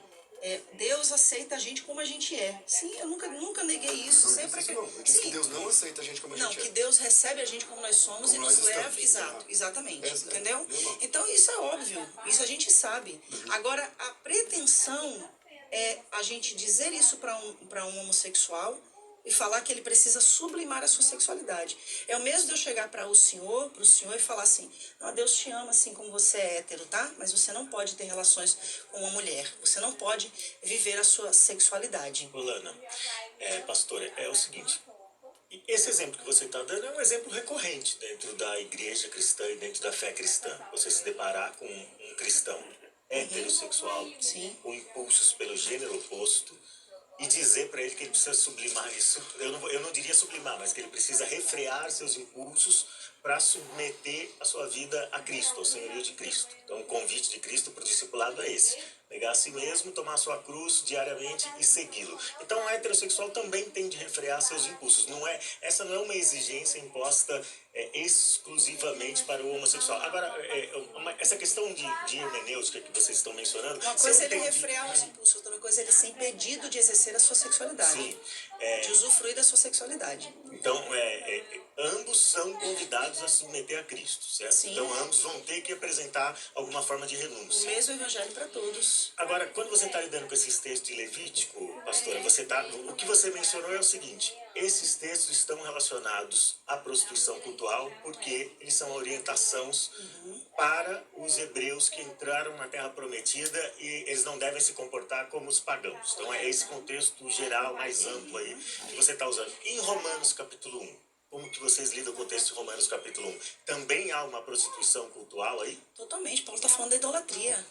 Deus aceita a gente como a gente é. Sim, eu nunca neguei isso. Eu disse que Deus não aceita a gente como a gente é. Não, que Deus recebe a gente como nós somos como e nos leva. Exato, exatamente. Entendeu? Então isso é óbvio, isso a gente sabe. Agora, a pretensão é a gente dizer isso para um homossexual e falar que ele precisa sublimar a sua sexualidade. É o mesmo de eu chegar para o senhor e falar assim: Deus te ama assim como você é hétero, tá? Mas você não pode ter relações com uma mulher. Você não pode viver a sua sexualidade. Lana, pastora, é o seguinte. Esse exemplo que você está dando é um exemplo recorrente dentro da igreja cristã e dentro da fé cristã. Você se deparar com um cristão heterossexual, com impulsos pelo gênero oposto, e dizer para ele que ele precisa sublimar isso. Eu não diria sublimar, mas que ele precisa refrear seus impulsos para submeter a sua vida a Cristo, ao senhorio de Cristo. Então o convite de Cristo para o discipulado é esse. Negar a si mesmo, tomar sua cruz diariamente e segui-lo. Então, o heterossexual também tem de refrear seus impulsos. Essa não é uma exigência imposta exclusivamente para o homossexual. Agora, essa questão de hermenêutica que vocês estão mencionando... Uma coisa é ele refrear os impulsos, outra coisa é ele ser impedido de exercer a sua sexualidade. Sim. De usufruir da sua sexualidade. Então, ambos são convidados a se submeter a Cristo, certo? Sim. Então, ambos vão ter que apresentar alguma forma de renúncia. O mesmo evangelho para todos. Agora, quando você está lidando com esses textos de Levítico, pastora, o que você mencionou é o seguinte: esses textos estão relacionados à prostituição cultural porque eles são orientações para os hebreus que entraram na Terra Prometida e eles não devem se comportar como os pagãos. Então, é esse contexto geral, mais amplo aí, que você está usando. Em Romanos capítulo 1, como que vocês lidam com o texto de Romanos capítulo 1? Também há uma prostituição cultural aí? Totalmente. Paulo está falando da idolatria.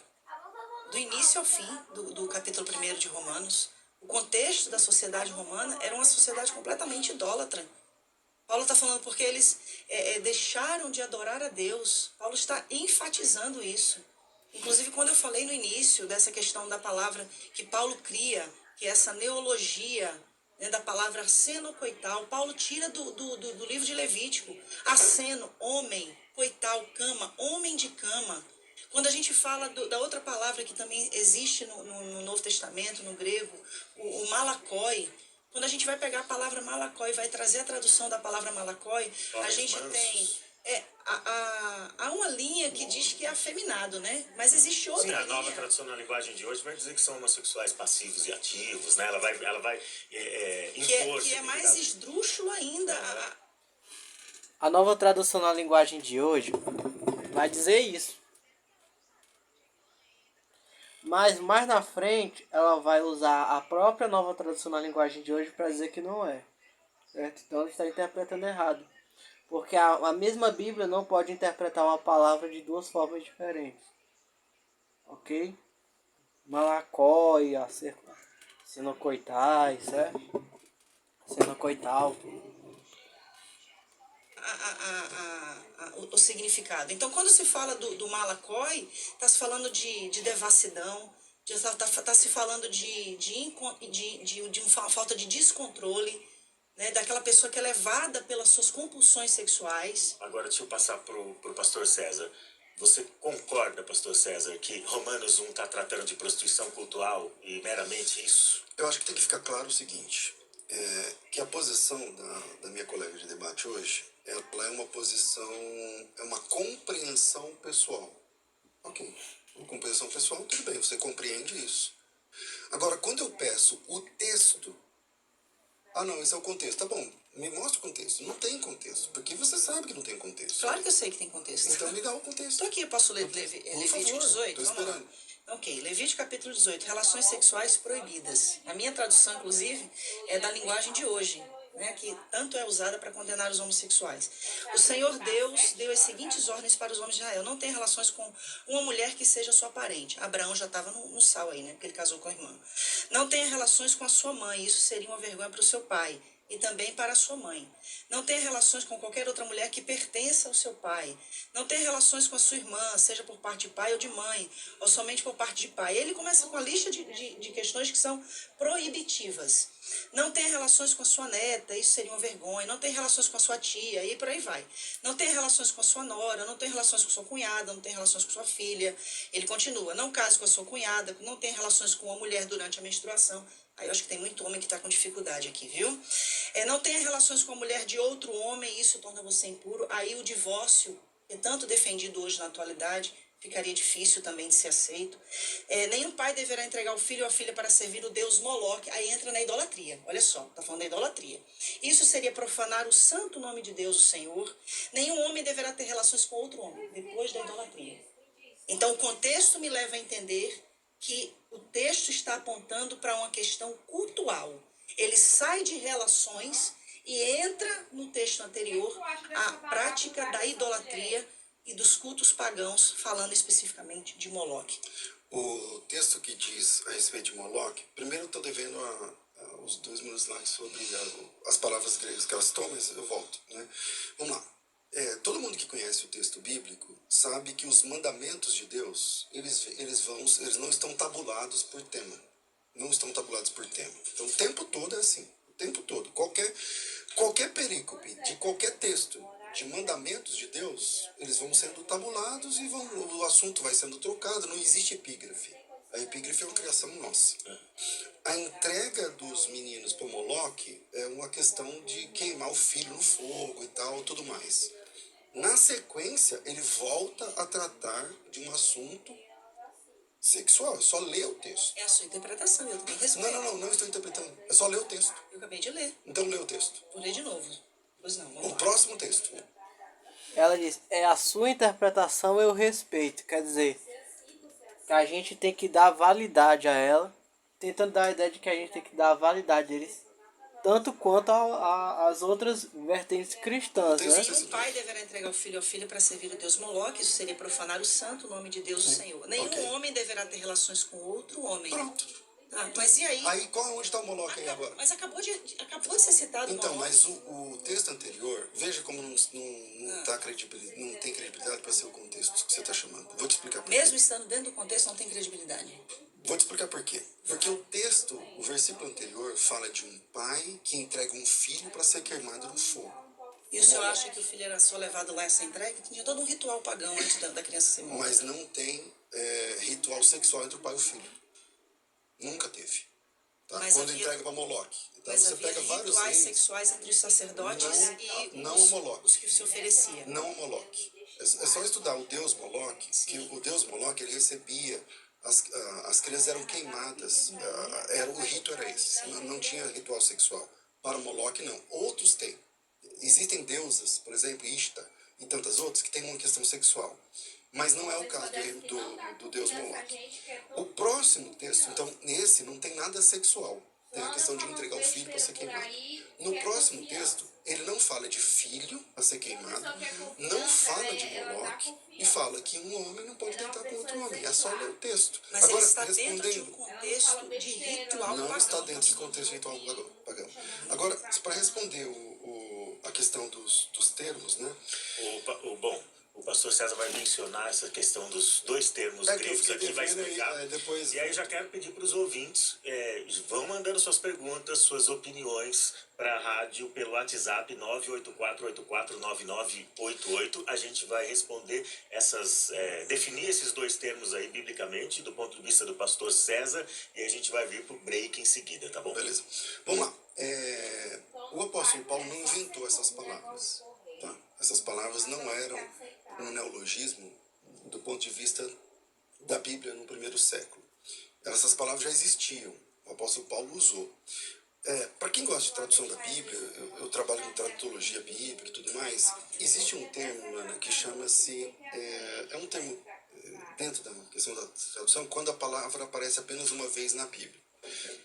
Do início ao fim do capítulo 1 de Romanos. O contexto da sociedade romana era uma sociedade completamente idólatra. Paulo está falando porque eles deixaram de adorar a Deus. Paulo está enfatizando isso. Inclusive, quando eu falei no início dessa questão da palavra que Paulo cria, que é essa neologia, né, da palavra arseno-coital, Paulo tira do livro de Levítico. Arseno, homem, coital, cama, homem de cama. Quando a gente fala da outra palavra que também existe no Novo Testamento, no grego, o malakoi. Quando a gente vai pegar a palavra malakoi e vai trazer a tradução da palavra malakoi, a gente tem... há uma linha que diz que é afeminado, né? Mas existe outra linha. Sim, a nova tradução na linguagem de hoje vai dizer que são homossexuais passivos e ativos, né? Ela vai impor... Que é mais esdrúxulo ainda. A nova tradução na linguagem de hoje vai dizer isso. Mas mais na frente ela vai usar a própria nova tradução na linguagem de hoje para dizer que não é. Certo? Então ele está interpretando errado. Porque a mesma Bíblia não pode interpretar uma palavra de duas formas diferentes. Ok? Malacói, senocoitai, certo? Senocoital. O significado. Então, quando se fala do malacói, está se falando de devassidão, está se falando de uma falta de descontrole, né, daquela pessoa que é levada pelas suas compulsões sexuais. Agora, deixa eu passar pro pastor César. Você concorda, pastor César, que Romanos 1 está tratando de prostituição cultural e meramente isso? Eu acho que tem que ficar claro o seguinte, que a posição da minha colega de debate hoje, ela é uma posição, é uma compreensão pessoal. Ok, uma compreensão pessoal, tudo bem, você compreende isso. Agora, quando eu peço o texto, não, esse é o contexto, tá bom, me mostra o contexto. Não tem contexto, porque você sabe que não tem contexto. Claro que eu sei que tem contexto. Então me dá o contexto. Estou aqui, eu posso ler Levítico 18? Estou esperando. Ok, Levítico capítulo 18, relações sexuais proibidas. A minha tradução, inclusive, é da linguagem de hoje, né, que tanto é usada para condenar os homossexuais. O Senhor Deus deu as seguintes ordens para os homens de Israel: não tenha relações com uma mulher que seja sua parente. Abraão já estava no sal aí, né, porque ele casou com a irmã. Não tenha relações com a sua mãe, isso seria uma vergonha para o seu pai e também para a sua mãe. Não tenha relações com qualquer outra mulher que pertença ao seu pai. Não tenha relações com a sua irmã, seja por parte de pai ou de mãe, ou somente por parte de pai. Ele começa com a lista de questões que são proibitivas. Não tenha relações com a sua neta, isso seria uma vergonha. Não tenha relações com a sua tia, e por aí vai. Não tenha relações com a sua nora, não tenha relações com a sua cunhada, não tenha relações com a sua filha. Ele continua: não case com a sua cunhada, não tenha relações com uma mulher durante a menstruação. Aí eu acho que tem muito homem que está com dificuldade aqui, viu? Não tenha relações com a mulher de outro homem, isso torna você impuro. Aí o divórcio, que é tanto defendido hoje na atualidade, ficaria difícil também de ser aceito. Nenhum pai deverá entregar o filho ou a filha para servir o deus Moloque. Aí entra na idolatria. Olha só, está falando da idolatria. Isso seria profanar o santo nome de Deus, o Senhor. Nenhum homem deverá ter relações com outro homem, depois da idolatria. Então o contexto me leva a entender que o texto está apontando para uma questão cultural. Ele sai de relações e entra no texto anterior a prática da idolatria e dos cultos pagãos, falando especificamente de Moloque. O texto que diz a respeito de Moloque, primeiro eu estou devendo os 2 minutos lá sobre as palavras gregas que elas tomam, mas eu volto, né? Vamos lá. todo mundo que conhece o texto bíblico sabe que os mandamentos de Deus, eles não estão tabulados por tema. Não estão tabulados por tema. Então o tempo todo é assim. O tempo todo. Qualquer perícope de qualquer texto de mandamentos de Deus, eles vão sendo tabulados e o assunto vai sendo trocado. Não existe epígrafe. A epígrafe é uma criação nossa. A entrega dos meninos para Moloque é uma questão de queimar o filho no fogo e tal, tudo mais. Na sequência, ele volta a tratar de um assunto sexual. É só ler o texto. É a sua interpretação, eu também respeito. Não estou interpretando. É só ler o texto. Eu acabei de ler. Então lê o texto. Vou ler de novo. Pois não, vamos O lá. próximo texto. Ela diz, é a sua interpretação, eu respeito. Quer dizer, que a gente tem que dar validade a ela, tentando dar a ideia de que a gente tem que dar a validade deles, tanto quanto as outras vertentes cristãs, né? Nenhum pai deverá entregar o filho ao filho para servir o Deus Moloque, isso seria profanar o santo nome de Deus, o Senhor. Nenhum homem deverá ter relações com outro homem. Pronto. Ah, mas e aí? Aí, onde está o Moloque aí agora? Mas acabou de ser citado Então, o Moloque. mas o texto anterior, veja como não tem credibilidade para ser o contexto que você está chamando. Vou te explicar por quê. Mesmo estando dentro do contexto, não tem credibilidade. Vou te explicar por quê. Porque o texto, o versículo anterior, fala de um pai que entrega um filho para ser queimado no fogo. E o senhor acha que o filho era só levado lá essa entrega? Tinha todo um ritual pagão antes da criança ser morta. Mas não tem ritual sexual entre o pai e o filho. Nunca teve. Tá? Mas Quando havia- entrega para Moloque. Então, Mas você havia pega vários rituais reis. sexuais entre os sacerdotes e Não o Moloque. os que se ofereciam. Não o Moloque. É só estudar o deus Moloque, que o deus Moloque ele recebia, as crianças eram queimadas, o rito era esse, não tinha ritual sexual. Para Moloque não, outros têm. Existem deusas, por exemplo, Ishtar e tantas outras, que têm uma questão sexual. Mas não é o caso do deus Moloque. O próximo texto, então, nesse não tem nada sexual. Tem a questão de entregar o filho para ser queimado. No próximo texto, ele não fala de filho a ser queimado, não fala de Moloque e fala que um homem não pode deitar com outro homem. É só ler o texto. Mas Agora, ele está dentro de um respondendo, contexto de ritual não pagão. está dentro de contexto de ritual pagão. Agora, para responder a questão dos termos, né? Bom, o pastor César vai mencionar essa questão dos dois termos gregos aqui, vai explicar. Depois... E aí já quero pedir para os ouvintes, vão mandando suas perguntas, suas opiniões para a rádio pelo WhatsApp 984849988. A gente vai responder definir esses dois termos aí biblicamente, do ponto de vista do pastor César, e a gente vai vir para o break em seguida, tá bom? Beleza. Vamos lá. O apóstolo Paulo não inventou essas palavras. Tá? Essas palavras não eram um neologismo do ponto de vista da Bíblia no primeiro século. Essas palavras já existiam. O apóstolo Paulo usou. Para quem gosta de tradução da Bíblia, eu trabalho com tradutologia bíblica e tudo mais, existe um termo, Ana, que chama-se... É um termo dentro da questão da tradução, quando a palavra aparece apenas uma vez na Bíblia.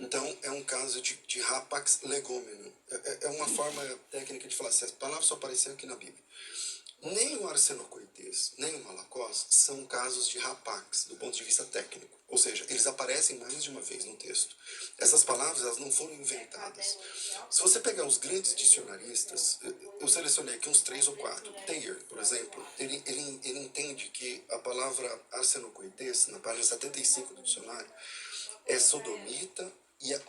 Então, é um caso de rapax legomeno. É uma forma técnica de falar assim, as palavras só apareceram aqui na Bíblia. Nem o arsenocoites, nem o malacós são casos de rapax, do ponto de vista técnico. Ou seja, eles aparecem mais de uma vez no texto. Essas palavras elas não foram inventadas. Se você pegar os grandes dicionaristas, eu selecionei aqui uns 3 ou 4. Thayer, por exemplo, ele entende que a palavra arsenocoites, na página 75 do dicionário, é sodomita e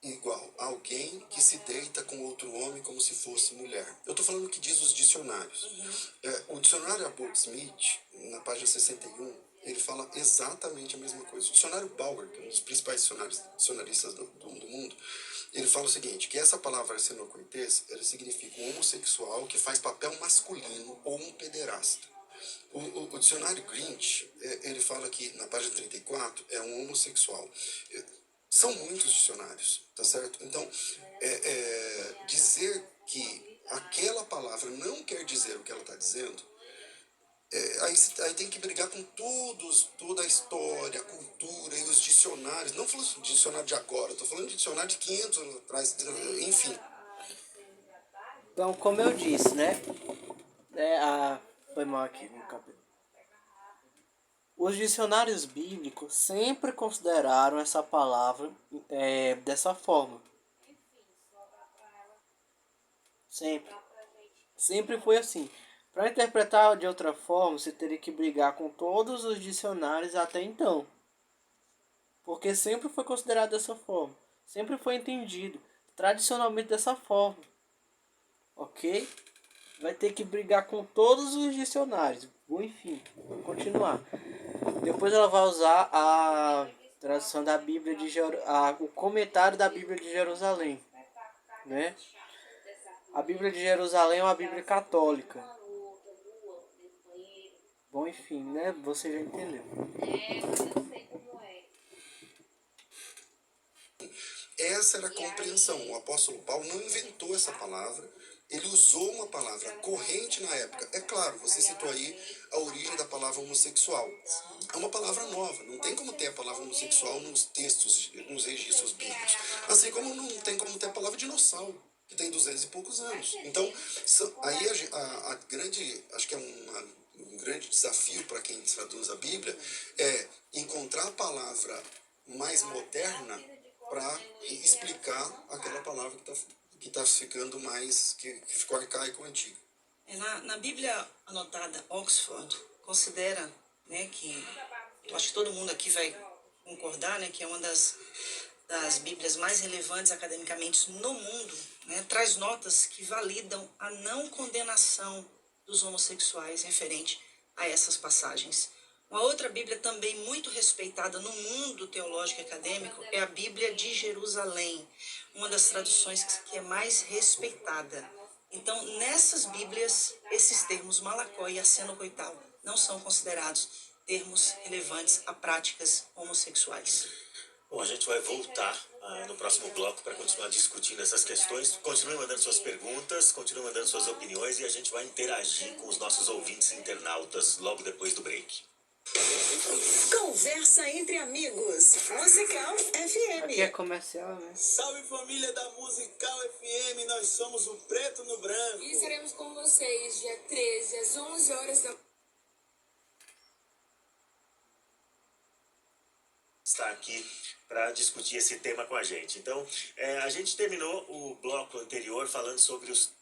igual a alguém que se deita com outro homem como se fosse mulher. Eu estou falando o que diz os dicionários. O dicionário Abbott Smith, na página 61, ele fala exatamente a mesma coisa. O dicionário Bauer, que é um dos principais dicionaristas do mundo, ele fala o seguinte, que essa palavra arsenocoites, ela significa um homossexual que faz papel masculino ou um pederasta. O dicionário Grinch, ele fala que, na página 34, é um homossexual. São muitos dicionários, tá certo? Então, dizer que aquela palavra não quer dizer o que ela está dizendo, aí tem que brigar com toda a história, a cultura e os dicionários. Não falando de dicionário de agora, estou falando de dicionário de 500 anos atrás, enfim. Então, como eu disse, né? Foi mal aqui no cabelo. Os dicionários bíblicos sempre consideraram essa palavra dessa forma. Sempre. Sempre foi assim. Para interpretar de outra forma, você teria que brigar com todos os dicionários até então. Porque sempre foi considerado dessa forma. Sempre foi entendido tradicionalmente dessa forma. Ok? Vai ter que brigar com todos os dicionários. Bom, enfim, vamos continuar. Depois ela vai usar a tradução da Bíblia de o comentário da Bíblia de Jerusalém, né? A Bíblia de Jerusalém é uma Bíblia católica. Bom, enfim, né? Você já entendeu. Essa era a compreensão. O apóstolo Paulo não inventou essa palavra, ele usou uma palavra corrente na época. É claro, você citou aí a origem da palavra homossexual. É uma palavra nova, não tem como ter a palavra homossexual nos textos, nos registros bíblicos. Assim como não tem como ter a palavra dinossauro, que tem 200 e poucos anos. Então, aí a grande, acho que é um grande desafio para quem traduz a Bíblia é encontrar a palavra mais moderna para explicar aquela palavra que tá ficando mais, que ficou arcaico ou antigo. Na Bíblia anotada Oxford, considera, né, que eu acho que todo mundo aqui vai concordar, né, que é uma das Bíblias mais relevantes academicamente no mundo, né, traz notas que validam a não condenação dos homossexuais referente a essas passagens. Uma outra Bíblia também muito respeitada no mundo teológico e acadêmico é a Bíblia de Jerusalém, uma das traduções que é mais respeitada. Então, nessas Bíblias, esses termos malacó e aceno-coital não são considerados termos relevantes a práticas homossexuais. Bom, a gente vai voltar no próximo bloco para continuar discutindo essas questões. Continue mandando suas perguntas, continue mandando suas opiniões e a gente vai interagir com os nossos ouvintes e internautas logo depois do break. Conversa entre amigos. Musical FM. Aqui é comercial, né? Salve família da Musical FM, nós somos o Preto no Branco. E estaremos com vocês dia 13 às 11 horas da Está aqui para discutir esse tema com a gente. Então, a gente terminou o bloco anterior falando sobre os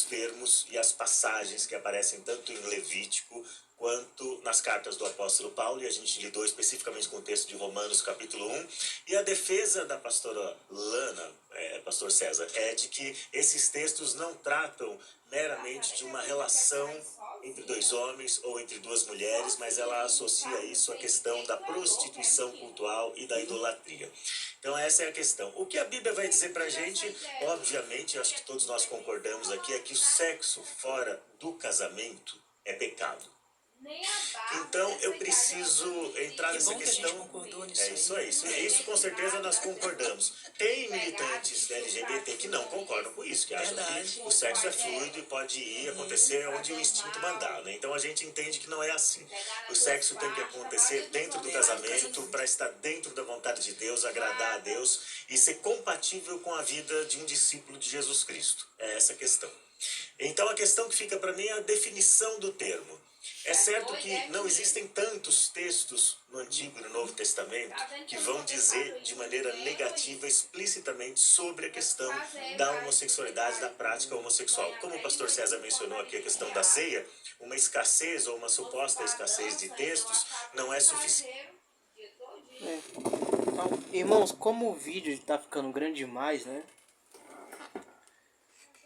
termos e as passagens que aparecem tanto em Levítico quanto nas cartas do apóstolo Paulo, e a gente lidou especificamente com o texto de Romanos capítulo 1, e a defesa da pastora Lana, pastor César, é de que esses textos não tratam meramente de uma relação entre dois homens ou entre duas mulheres, mas ela associa isso à questão da prostituição cultural e da idolatria. Então essa é a questão. O que a Bíblia vai dizer pra gente, obviamente, acho que todos nós concordamos aqui, é que o sexo fora do casamento é pecado. Então eu preciso entrar nessa questão. É isso aí. Isso com certeza nós concordamos. Tem militantes LGBT que não concordam com isso, que acham que o sexo é fluido e pode ir acontecer onde o instinto mandar, né? Então a gente entende que não é assim. O sexo tem que acontecer dentro do casamento para estar dentro da vontade de Deus, agradar a Deus e ser compatível com a vida de um discípulo de Jesus Cristo. É essa a questão. Então a questão que fica para mim é a definição do termo. É certo que não existem tantos textos no Antigo e no Novo Testamento que vão dizer de maneira negativa explicitamente sobre a questão da homossexualidade, da prática homossexual. Como o pastor César mencionou aqui a questão da ceia, uma escassez ou uma suposta escassez de textos não é suficiente. Então, irmãos, como o vídeo está ficando grande demais, né?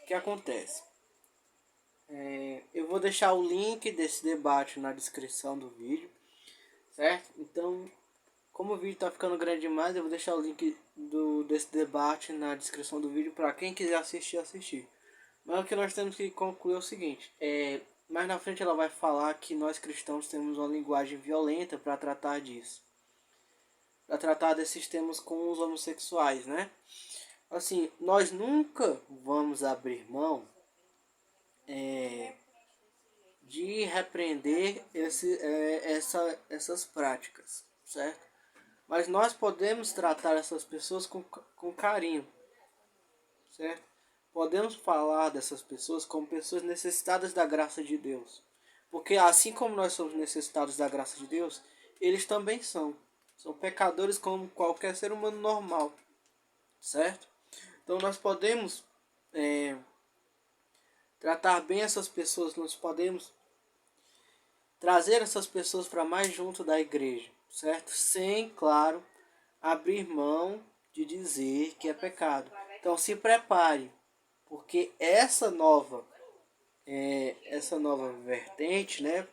O que acontece? Eu vou deixar o link desse debate na descrição do vídeo, certo? Então, como o vídeo está ficando grande demais, eu vou deixar o link desse debate na descrição do vídeo para quem quiser assistir. Mas o que nós temos que concluir é o seguinte: mais na frente ela vai falar que nós cristãos temos uma linguagem violenta para tratar disso, para tratar desses temas com os homossexuais, né? Assim, nós nunca vamos abrir mão de repreender essas práticas, certo? Mas nós podemos tratar essas pessoas com carinho, certo? Podemos falar dessas pessoas como pessoas necessitadas da graça de Deus, Porque assim como nós somos necessitados da graça de Deus, eles também são. São pecadores como qualquer ser humano normal, certo? Então nós podemos tratar bem essas pessoas, nós podemos trazer essas pessoas para mais junto da igreja, certo? Sem, claro, abrir mão de dizer que é pecado. Então se prepare, porque essa nova vertente, né,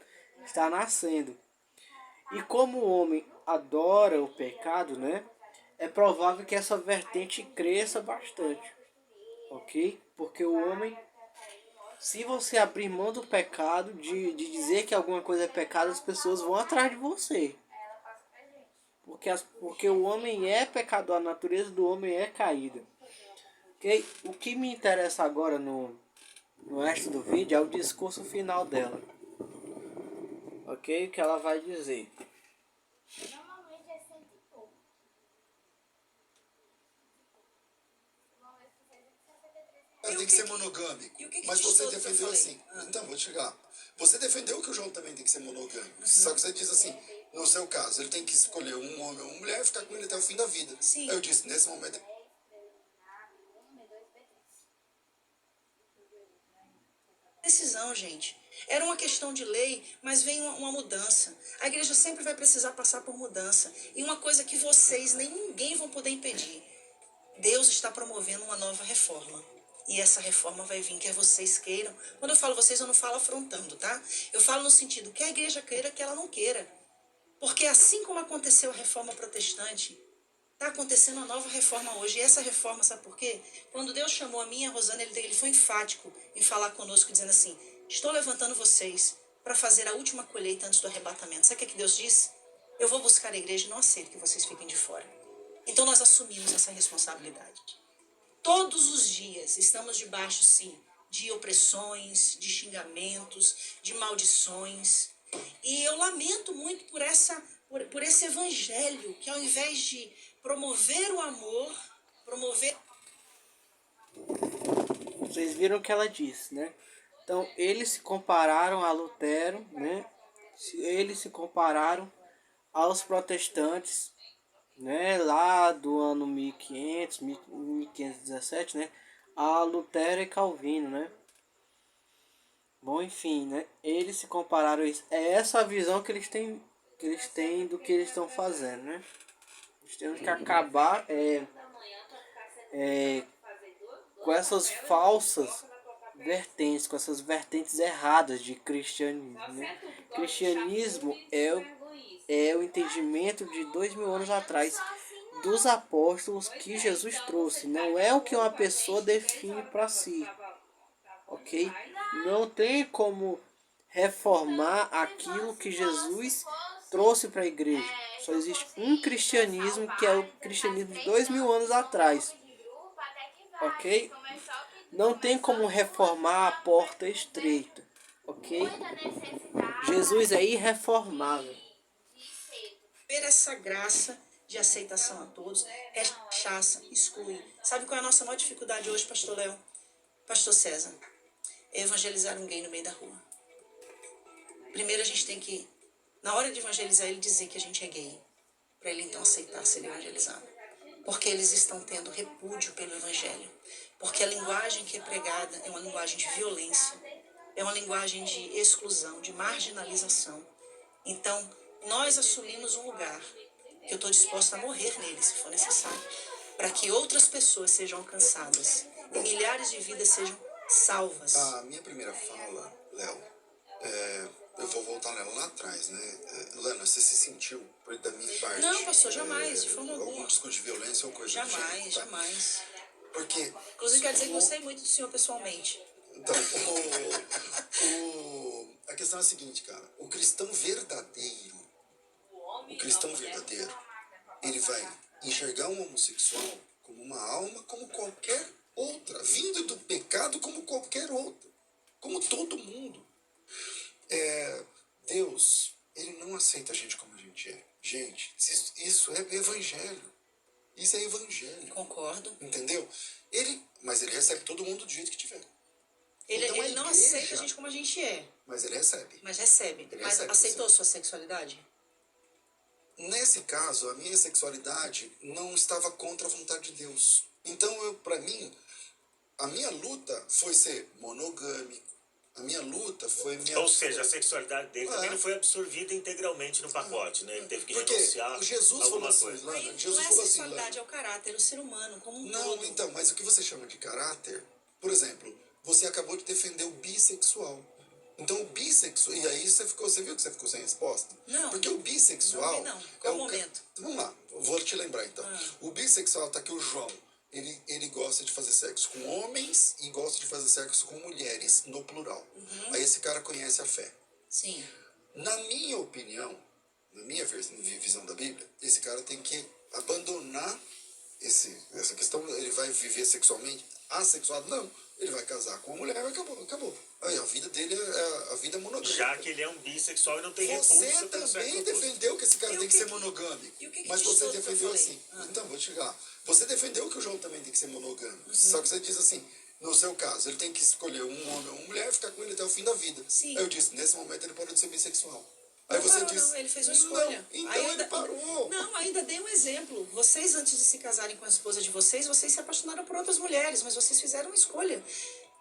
está nascendo. E como o homem adora o pecado, né, é provável que essa vertente cresça bastante, ok? Porque o homem, se você abrir mão do pecado, de dizer que alguma coisa é pecado, as pessoas vão atrás de você. Porque o homem é pecador, a natureza do homem é caída. Okay? O que me interessa agora no resto do vídeo é o discurso final dela. Ok? O que ela vai dizer. Normalmente é 100 e pouco. Tem que ser monogâmico. Mas você defendeu assim. Então, vou te chegar. Você defendeu que o João também tem que ser monogâmico. Só que você diz assim, no seu caso, ele tem que escolher um homem ou uma mulher e ficar com ele até o fim da vida. Sim. Aí eu disse, nesse momento. Decisão, gente. Era uma questão de lei, mas vem uma mudança. A igreja sempre vai precisar passar por mudança. E uma coisa que vocês, nem ninguém vão poder impedir. Deus está promovendo uma nova reforma. E essa reforma vai vir, quer vocês queiram. Quando eu falo vocês, eu não falo afrontando, tá? Eu falo no sentido que a igreja queira, que ela não queira. Porque assim como aconteceu a reforma protestante, está acontecendo uma nova reforma hoje. E essa reforma, sabe por quê? Quando Deus chamou a mim e a Rosana, ele foi enfático em falar conosco, dizendo assim, estou levantando vocês para fazer a última colheita antes do arrebatamento. Sabe o que Deus disse? Eu vou buscar a igreja e não aceito que vocês fiquem de fora. Então nós assumimos essa responsabilidade. Todos os dias estamos debaixo, sim, de opressões, de xingamentos, de maldições. E eu lamento muito por esse evangelho que ao invés de promover o amor, promover... Vocês viram o que ela disse, né? Então, eles se compararam a Lutero, né? Eles se compararam aos protestantes, né? Lá do ano 1500, 1517, né? A Lutero e Calvino, né? Bom, enfim, né? Eles se compararam a isso. É essa a visão que eles têm do que eles estão fazendo, né? Nós temos que acabar com essas falsas vertentes, com essas vertentes erradas de cristianismo, né? Cristianismo é o entendimento de 2000 anos atrás dos apóstolos que Jesus trouxe. Não é o que uma pessoa define para si, ok? Não tem como reformar aquilo que Jesus trouxe para a igreja. Só existe um cristianismo, que é o cristianismo de 2000 anos atrás, ok? Não tem como reformar a porta estreita, ok? Jesus é irreformável. Ter essa graça de aceitação a todos, rechaça, exclui. Sabe qual é a nossa maior dificuldade hoje, pastor Léo? Pastor César? É evangelizar um gay no meio da rua. Primeiro a gente tem que, na hora de evangelizar, ele dizer que a gente é gay, para ele então aceitar ser evangelizado. Porque eles estão tendo repúdio pelo evangelho. Porque a linguagem que é pregada é uma linguagem de violência, é uma linguagem de exclusão, de marginalização. Então, nós assumimos um lugar que eu estou disposta a morrer nele, se for necessário, para que outras pessoas sejam alcançadas e milhares de vidas sejam salvas. A minha primeira fala, Léo, eu vou voltar lá atrás, né? Lana, você se sentiu, da minha parte... Não, pastor, jamais, de forma alguma. Algum discurso de violência ou coisa do Jamais, gênero, tá? jamais. Porque... Inclusive, quer dizer que gostei muito do senhor pessoalmente. Então, a questão é a seguinte, cara. O cristão verdadeiro, ele vai enxergar um homossexual como uma alma, como qualquer outra, vindo do pecado como qualquer outra, como todo mundo. Deus, ele não aceita a gente como a gente é. Gente, isso é evangelho. Isso é evangelho. Concordo. Entendeu? Mas ele recebe todo mundo do jeito que tiver. Ele, Então, a ele não igreja- aceita a gente como a gente é, Mas ele recebe. mas recebe. Ele Mas recebe, aceitou sim. sua sexualidade? Nesse caso, a minha sexualidade não estava contra a vontade de Deus. Então, para mim, a minha luta foi ser monogâmico. A minha luta foi minha... Ou seja, a sexualidade dele também não foi absorvida integralmente no pacote, né? Ele teve que Porque renunciar Jesus falou alguma assim, coisa. Lana, Aí Jesus não é a falou assim, sexualidade, Lana, é o caráter, o ser humano como um não, todo. então, mas o que você chama de caráter, por exemplo, você acabou de defender o bissexual. Então o bissexual, e aí você viu que você ficou sem resposta? Não. Porque o bissexual... Não vi, não. Qual é momento? Vamos lá, eu vou te lembrar então. O bissexual tá aqui, o João, ele gosta de fazer sexo com homens e gosta de fazer sexo com mulheres, no plural. Aí esse cara conhece a fé. Sim. Na minha opinião, na minha visão da Bíblia, esse cara tem que abandonar essa questão. Ele vai viver sexualmente assexuado? Não. Ele vai casar com uma mulher e acabou. Aí a vida dele é a vida monogâmica. Já que ele é um bissexual e não tem Você repulsa pelo sexo também oposto. defendeu que esse cara E o tem que que ser que- monogâmico. e o que que Mas diz você tudo que eu defendeu falei? assim. Então, vou chegar. Você defendeu que o João também tem que ser monogâmico. Só que você diz assim, no seu caso, ele tem que escolher um homem ou uma mulher e ficar com ele até o fim da vida. Sim. Aí eu disse, nesse momento ele pode ser bissexual. Aí Não você parou, disse, não, ele fez uma escolha. Não, então ele parou. Não, ainda dei um exemplo. Vocês, antes de se casarem com a esposa de vocês se apaixonaram por outras mulheres, mas vocês fizeram uma escolha.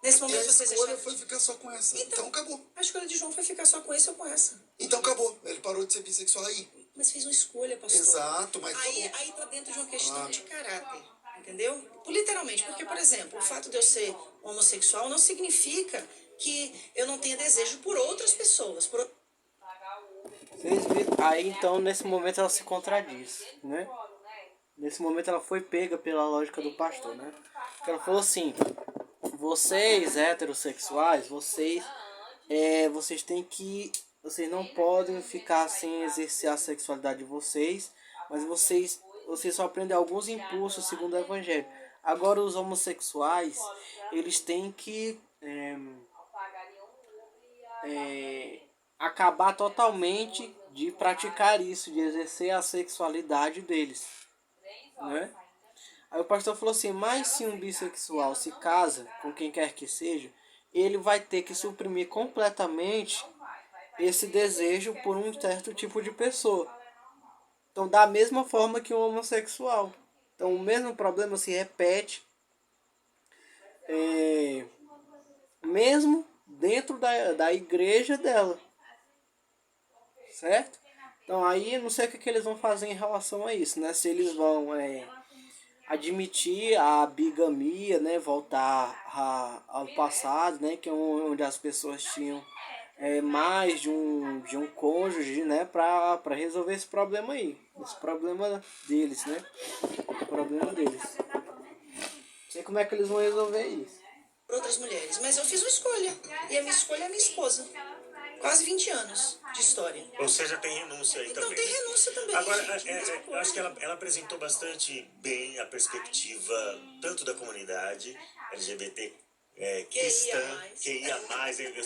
Nesse E momento a vocês escolha deixaram... foi ficar só com essa. Então acabou. A escolha de João foi ficar só com esse ou com essa. Então acabou. Ele parou de ser bissexual aí. Mas fez uma escolha, pastor. Exato, mas Aí, acabou. aí tá dentro de uma questão de caráter, entendeu? Literalmente, porque, por exemplo, o fato de eu ser homossexual não significa que eu não tenha desejo por outras pessoas. Vocês viram? Aí então nesse momento ela se contradiz, né? Nesse momento ela foi pega pela lógica do pastor, né? Porque ela falou assim: vocês heterossexuais, vocês têm que, vocês não podem ficar sem exercer a sexualidade de vocês, mas vocês só aprendem alguns impulsos segundo o evangelho. Agora os homossexuais, eles têm que acabar totalmente de praticar isso, de exercer a sexualidade deles, né? Aí o pastor falou assim, mas se um bissexual se casa com quem quer que seja, ele vai ter que suprimir completamente esse desejo por um certo tipo de pessoa. Então, da mesma forma que um homossexual. Então, o mesmo problema se repete mesmo dentro da igreja dela. Certo? Então, aí não sei o que eles vão fazer em relação a isso, né? Se eles vão admitir a bigamia, né? Voltar ao passado, né? Que é onde as pessoas tinham mais de um cônjuge, né? Para resolver esse problema aí. Esse problema deles, né? O problema deles. Não sei como é que eles vão resolver isso. Por outras mulheres. Mas eu fiz uma escolha. E a minha escolha é a minha esposa. Quase 20 anos de história. Ou seja, tem renúncia aí Então também. tem renúncia também. Agora, gente, mesma eu acho que coisa. ela apresentou bastante bem a perspectiva tanto da comunidade LGBT cristã,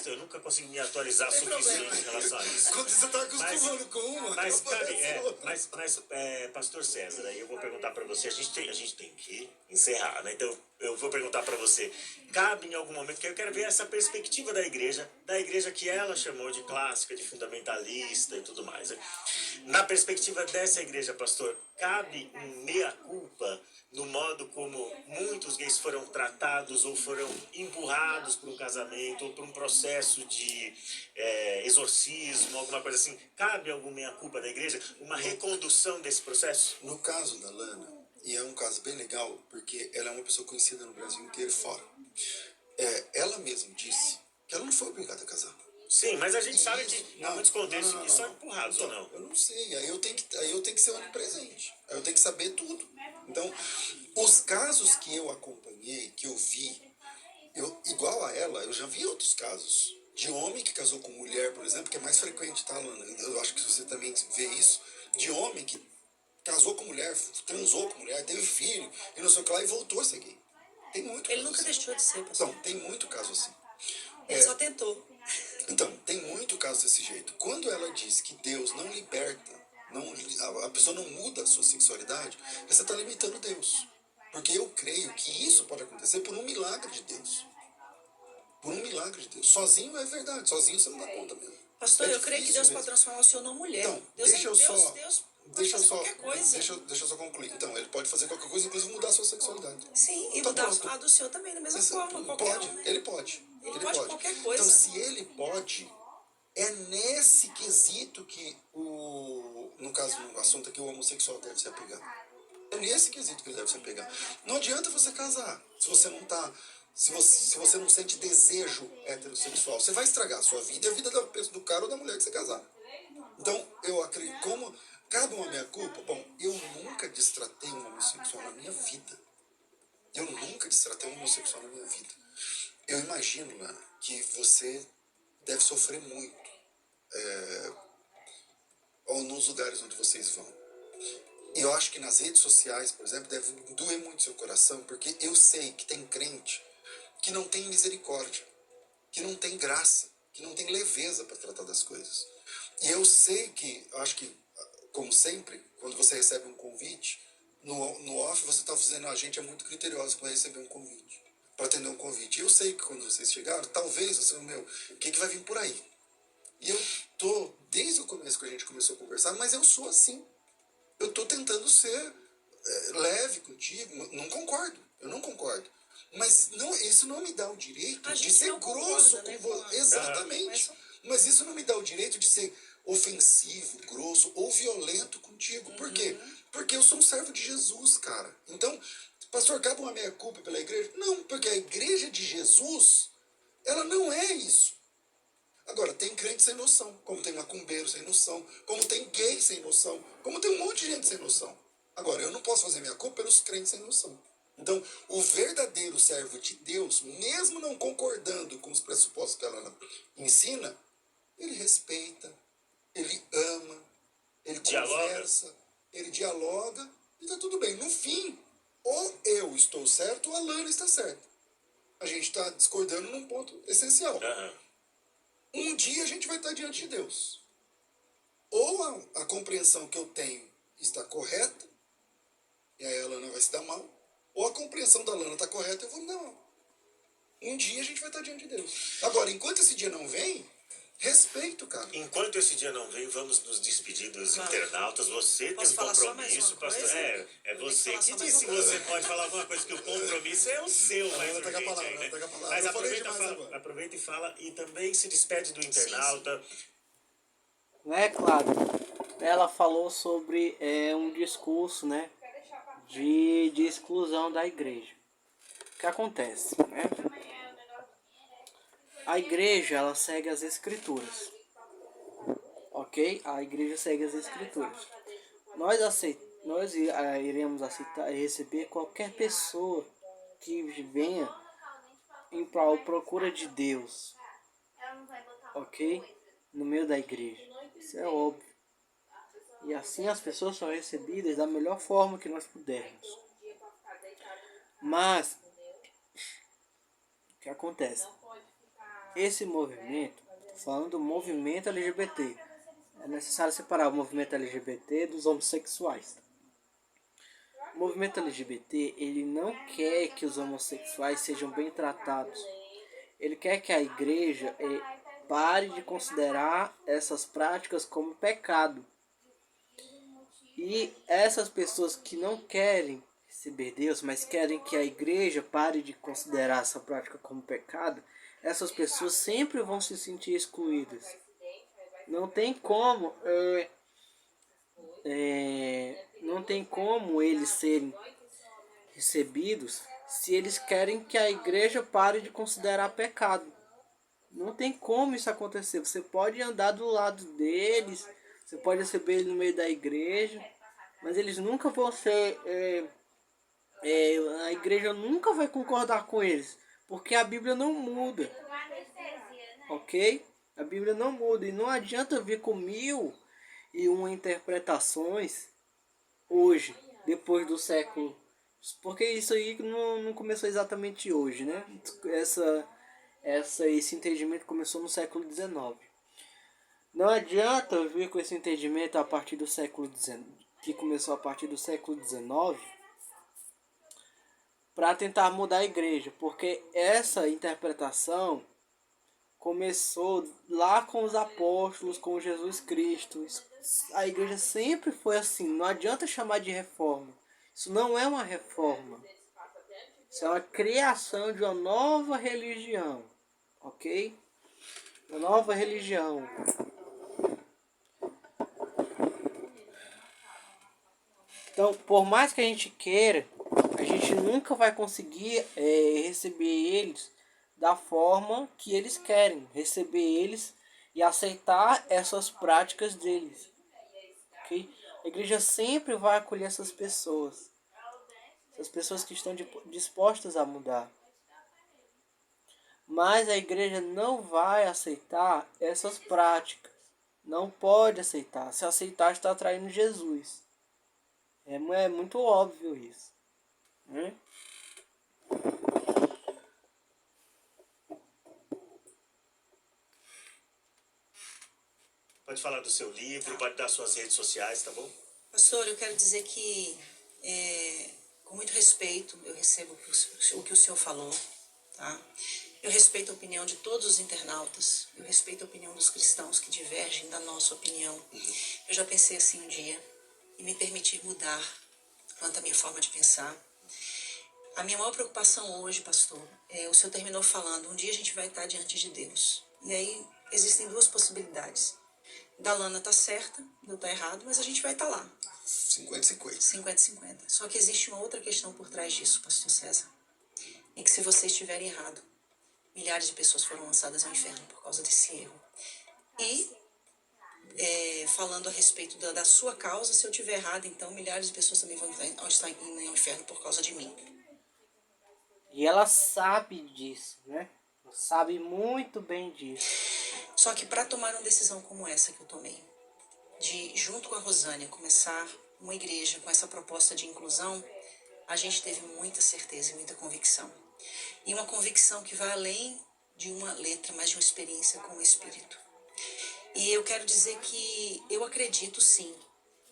eu nunca consegui me atualizar o suficiente em relação a isso. Quando você tá acostumando com uma, Mas, aparece outra. Pastor César, aí eu vou perguntar para você, a gente tem que encerrar, né? Então eu vou perguntar para você, cabe em algum momento, que eu quero ver essa perspectiva da igreja que ela chamou de clássica, de fundamentalista e tudo mais, né? Na perspectiva dessa igreja, pastor, cabe um meia-culpa no modo como muitos gays foram tratados ou foram empurrados para um casamento ou para um processo de exorcismo, alguma coisa assim. Cabe alguma meia-culpa da igreja? Uma recondução desse processo? No caso da Lana, e é um caso bem legal, porque ela é uma pessoa conhecida no Brasil inteiro e fora. Ela mesma disse que ela não foi obrigada a casar. Sim, mas a gente sabe que há muitos contextos que são empurrados ou não. Eu não sei, aí eu tenho que ser onipresente. Aí eu tenho que saber tudo. Então, os casos que eu acompanhei, que eu vi, igual a ela, eu já vi outros casos. De homem que casou com mulher, por exemplo, que é mais frequente, tá, Lana? Eu acho que você também vê isso. De homem que casou com mulher, transou com mulher, teve filho, e não sei o que lá, e voltou a ser gay. Tem muito Ele caso nunca assim. deixou de ser, pastor. Então, tem muito caso assim. Ele só tentou. Então, tem muito caso desse jeito. Quando ela diz que Deus não liberta, a pessoa não muda a sua sexualidade, você está limitando Deus. Porque eu creio que isso pode acontecer por um milagre de Deus. Por um milagre de Deus. Sozinho é verdade, sozinho você não dá conta mesmo. Pastor, É eu creio que Deus difícil pode mesmo. transformar o senhor numa mulher. Então, Deus deixa eu só... Deus pode Deixa eu fazer só, qualquer coisa. deixa eu só concluir. Então, ele pode fazer qualquer coisa, inclusive mudar a sua sexualidade. Sim, e Tá mudar pronto. a do senhor também, da mesma forma. Qualquer Pode, um, né? ele pode. Ele pode qualquer coisa. Então, se ele pode, é nesse quesito que no caso, no assunto aqui, o homossexual deve se apegar. É nesse quesito que ele deve se apegar. Não adianta você casar se você não tá... Se você não sente desejo heterossexual, você vai estragar a sua vida e a vida do cara ou da mulher que você casar. Então, eu acredito, como cabe uma minha culpa, bom, eu nunca destratei um homossexual na minha vida. Eu nunca destratei um homossexual na minha vida. Eu imagino, Lana, que você deve sofrer muito nos lugares onde vocês vão. E eu acho que nas redes sociais, por exemplo, deve doer muito seu coração, porque eu sei que tem crente que não tem misericórdia, que não tem graça, que não tem leveza para tratar das coisas. E eu sei que, eu acho que, como sempre, quando você recebe um convite, no off você está dizendo, a gente é muito criterioso para receber um convite, para atender um convite. E eu sei que quando vocês chegaram, talvez você, o que vai vir por aí? E eu tô, desde o começo que a gente começou a conversar, mas eu sou assim. Eu tô tentando ser leve contigo, eu não concordo. Mas isso não me dá o direito de ser grosso com você. Exatamente. Mas isso não me dá o direito de ser ofensivo, grosso ou violento contigo. Por quê? Porque eu sou um servo de Jesus, cara. Então, pastor, cabe uma meia-culpa pela igreja? Não, porque a igreja de Jesus, ela não é isso. Agora, tem crente sem noção, como tem macumbeiro sem noção, como tem gay sem noção, como tem um monte de gente sem noção. Agora, eu não posso fazer minha culpa pelos crentes sem noção. Então, o verdadeiro servo de Deus, mesmo não concordando com os pressupostos que ela ensina, ele respeita, ele ama, ele conversa, ele dialoga, e tá tudo bem. No fim, ou eu estou certo ou a Lana está certa. A gente está discordando num ponto essencial. Um dia a gente vai estar diante de Deus. Ou a compreensão que eu tenho está correta, e aí a Lana vai se dar mal, ou a compreensão da Lana está correta, eu vou me dar mal. Um dia a gente vai estar diante de Deus. Agora, enquanto esse dia não vem, respeito, cara. Enquanto esse dia não vem, vamos nos despedir dos internautas. Você Posso tem um falar só mais compromisso, uma pastor. coisa? É você falar que só mais disse. uma coisa. Você pode falar alguma coisa, que o compromisso é o seu, mais Pega a urgente palavra, aí, né? pega a palavra. Mas Eu falei demais agora. aproveita e fala, e também se despede do internauta. Né, claro. Ela falou sobre um discurso, né, de exclusão da igreja. O que acontece, né? A igreja, ela segue as escrituras, ok? A igreja segue as escrituras. Nós iremos aceitar e receber qualquer pessoa que venha em procura de Deus, ok? No meio da igreja. Isso é óbvio. E assim as pessoas são recebidas da melhor forma que nós pudermos. Mas, o que acontece? Esse movimento, falando do movimento LGBT, é necessário separar o movimento LGBT dos homossexuais. O movimento LGBT, ele não quer que os homossexuais sejam bem tratados. Ele quer que a igreja pare de considerar essas práticas como pecado. E essas pessoas que não querem receber Deus, mas querem que a igreja pare de considerar essa prática como pecado, essas pessoas sempre vão se sentir excluídas. Não tem como, não tem como eles serem recebidos se eles querem que a igreja pare de considerar pecado. Não tem como isso acontecer. Você pode andar do lado deles, você pode receber eles no meio da igreja, mas eles nunca vão ser... a igreja nunca vai concordar com eles, porque a Bíblia não muda, ok? A Bíblia não muda, e não adianta vir com 1001 interpretações hoje, depois do século, porque isso aí não começou exatamente hoje, né? Esse entendimento começou no século XIX. Não adianta vir com esse entendimento a partir do século XIX, que começou a partir do século XIX, para tentar mudar a igreja, porque essa interpretação começou lá com os apóstolos, com Jesus Cristo. A igreja sempre foi assim. Não adianta chamar de reforma. Isso não é uma reforma. Isso é uma criação de uma nova religião. Ok? Uma nova religião. Então, por mais que a gente queira, a gente nunca vai conseguir receber eles da forma que eles querem. Receber eles e aceitar essas práticas deles. Okay? A igreja sempre vai acolher essas pessoas. Essas pessoas que estão dispostas a mudar. Mas a igreja não vai aceitar essas práticas. Não pode aceitar. Se aceitar, está traindo Jesus. É muito óbvio isso. Né? Pode falar do seu livro, pode dar suas redes sociais, tá bom? Pastor, eu quero dizer que, com muito respeito, eu recebo o que o senhor falou, tá? Eu respeito a opinião de todos os internautas, eu respeito a opinião dos cristãos que divergem da nossa opinião. Eu já pensei assim um dia, e me permitir mudar quanto à minha forma de pensar. A minha maior preocupação hoje, pastor, o senhor terminou falando, um dia a gente vai estar diante de Deus. E aí existem duas possibilidades. Da Lana tá certa, eu tá errado, mas a gente vai estar lá. 50-50. 50-50. Só que existe uma outra questão por trás disso, pastor César. É que se você estiver errado, milhares de pessoas foram lançadas ao inferno por causa desse erro. E, falando a respeito da sua causa, se eu estiver errado, então milhares de pessoas também vão estar indo ao inferno por causa de mim. E ela sabe disso, né? Ela sabe muito bem disso. Só que para tomar uma decisão como essa que eu tomei, de, junto com a Rosânia, começar uma igreja com essa proposta de inclusão, a gente teve muita certeza e muita convicção. E uma convicção que vai além de uma letra, mas de uma experiência com o Espírito. E eu quero dizer que eu acredito sim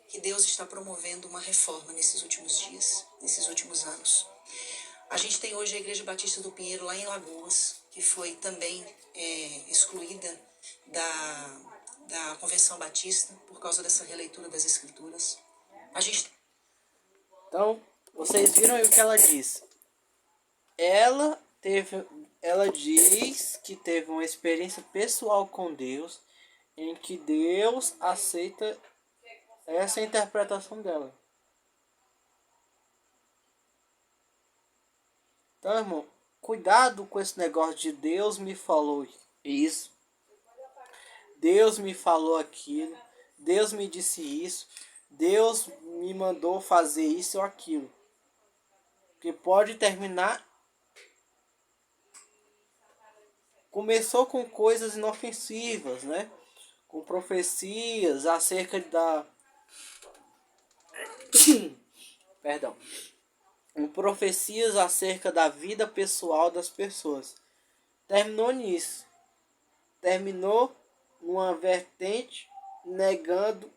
que Deus está promovendo uma reforma nesses últimos dias, nesses últimos anos. A gente tem hoje a Igreja Batista do Pinheiro lá em Lagoas, que foi também excluída da Convenção Batista por causa dessa releitura das Escrituras. Então, vocês viram aí o que ela disse. Ela diz que teve uma experiência pessoal com Deus, em que Deus aceita essa interpretação dela. Então, irmão, cuidado com esse negócio de Deus me falou isso, Deus me falou aquilo, Deus me disse isso, Deus me mandou fazer isso ou aquilo. Que pode terminar. Começou com coisas inofensivas, né? Com profecias acerca da... Perdão. Com profecias acerca da vida pessoal das pessoas. Terminou nisso. Terminou numa vertente negando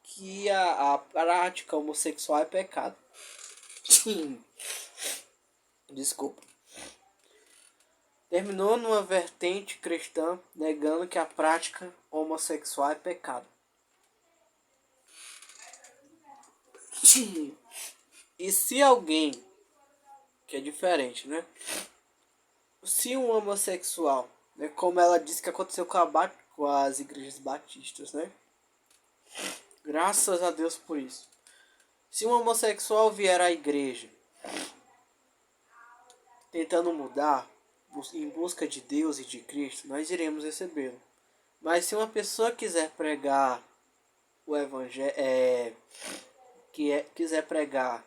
que a prática homossexual é pecado. Desculpa. Terminou numa vertente cristã negando que a prática homossexual é pecado. E se alguém, que é diferente, né? Se um homossexual, né, como ela disse que aconteceu com as igrejas batistas, né? Graças a Deus por isso. Se um homossexual vier à igreja tentando mudar, em busca de Deus e de Cristo, nós iremos recebê-lo. Mas se uma pessoa quiser pregar o evangelho, quiser pregar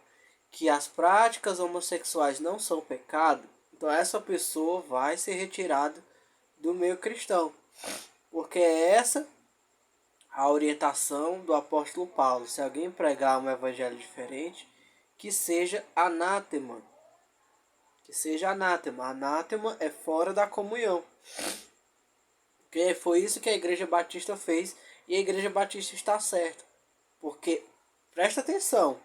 que as práticas homossexuais não são pecado, então essa pessoa vai ser retirada do meio cristão. Porque é essa a orientação do apóstolo Paulo. Se alguém pregar um evangelho diferente, que seja anátema. Que seja anátema. Anátema é fora da comunhão. Porque foi isso que a Igreja Batista fez. E a Igreja Batista está certa. Porque, presta atenção.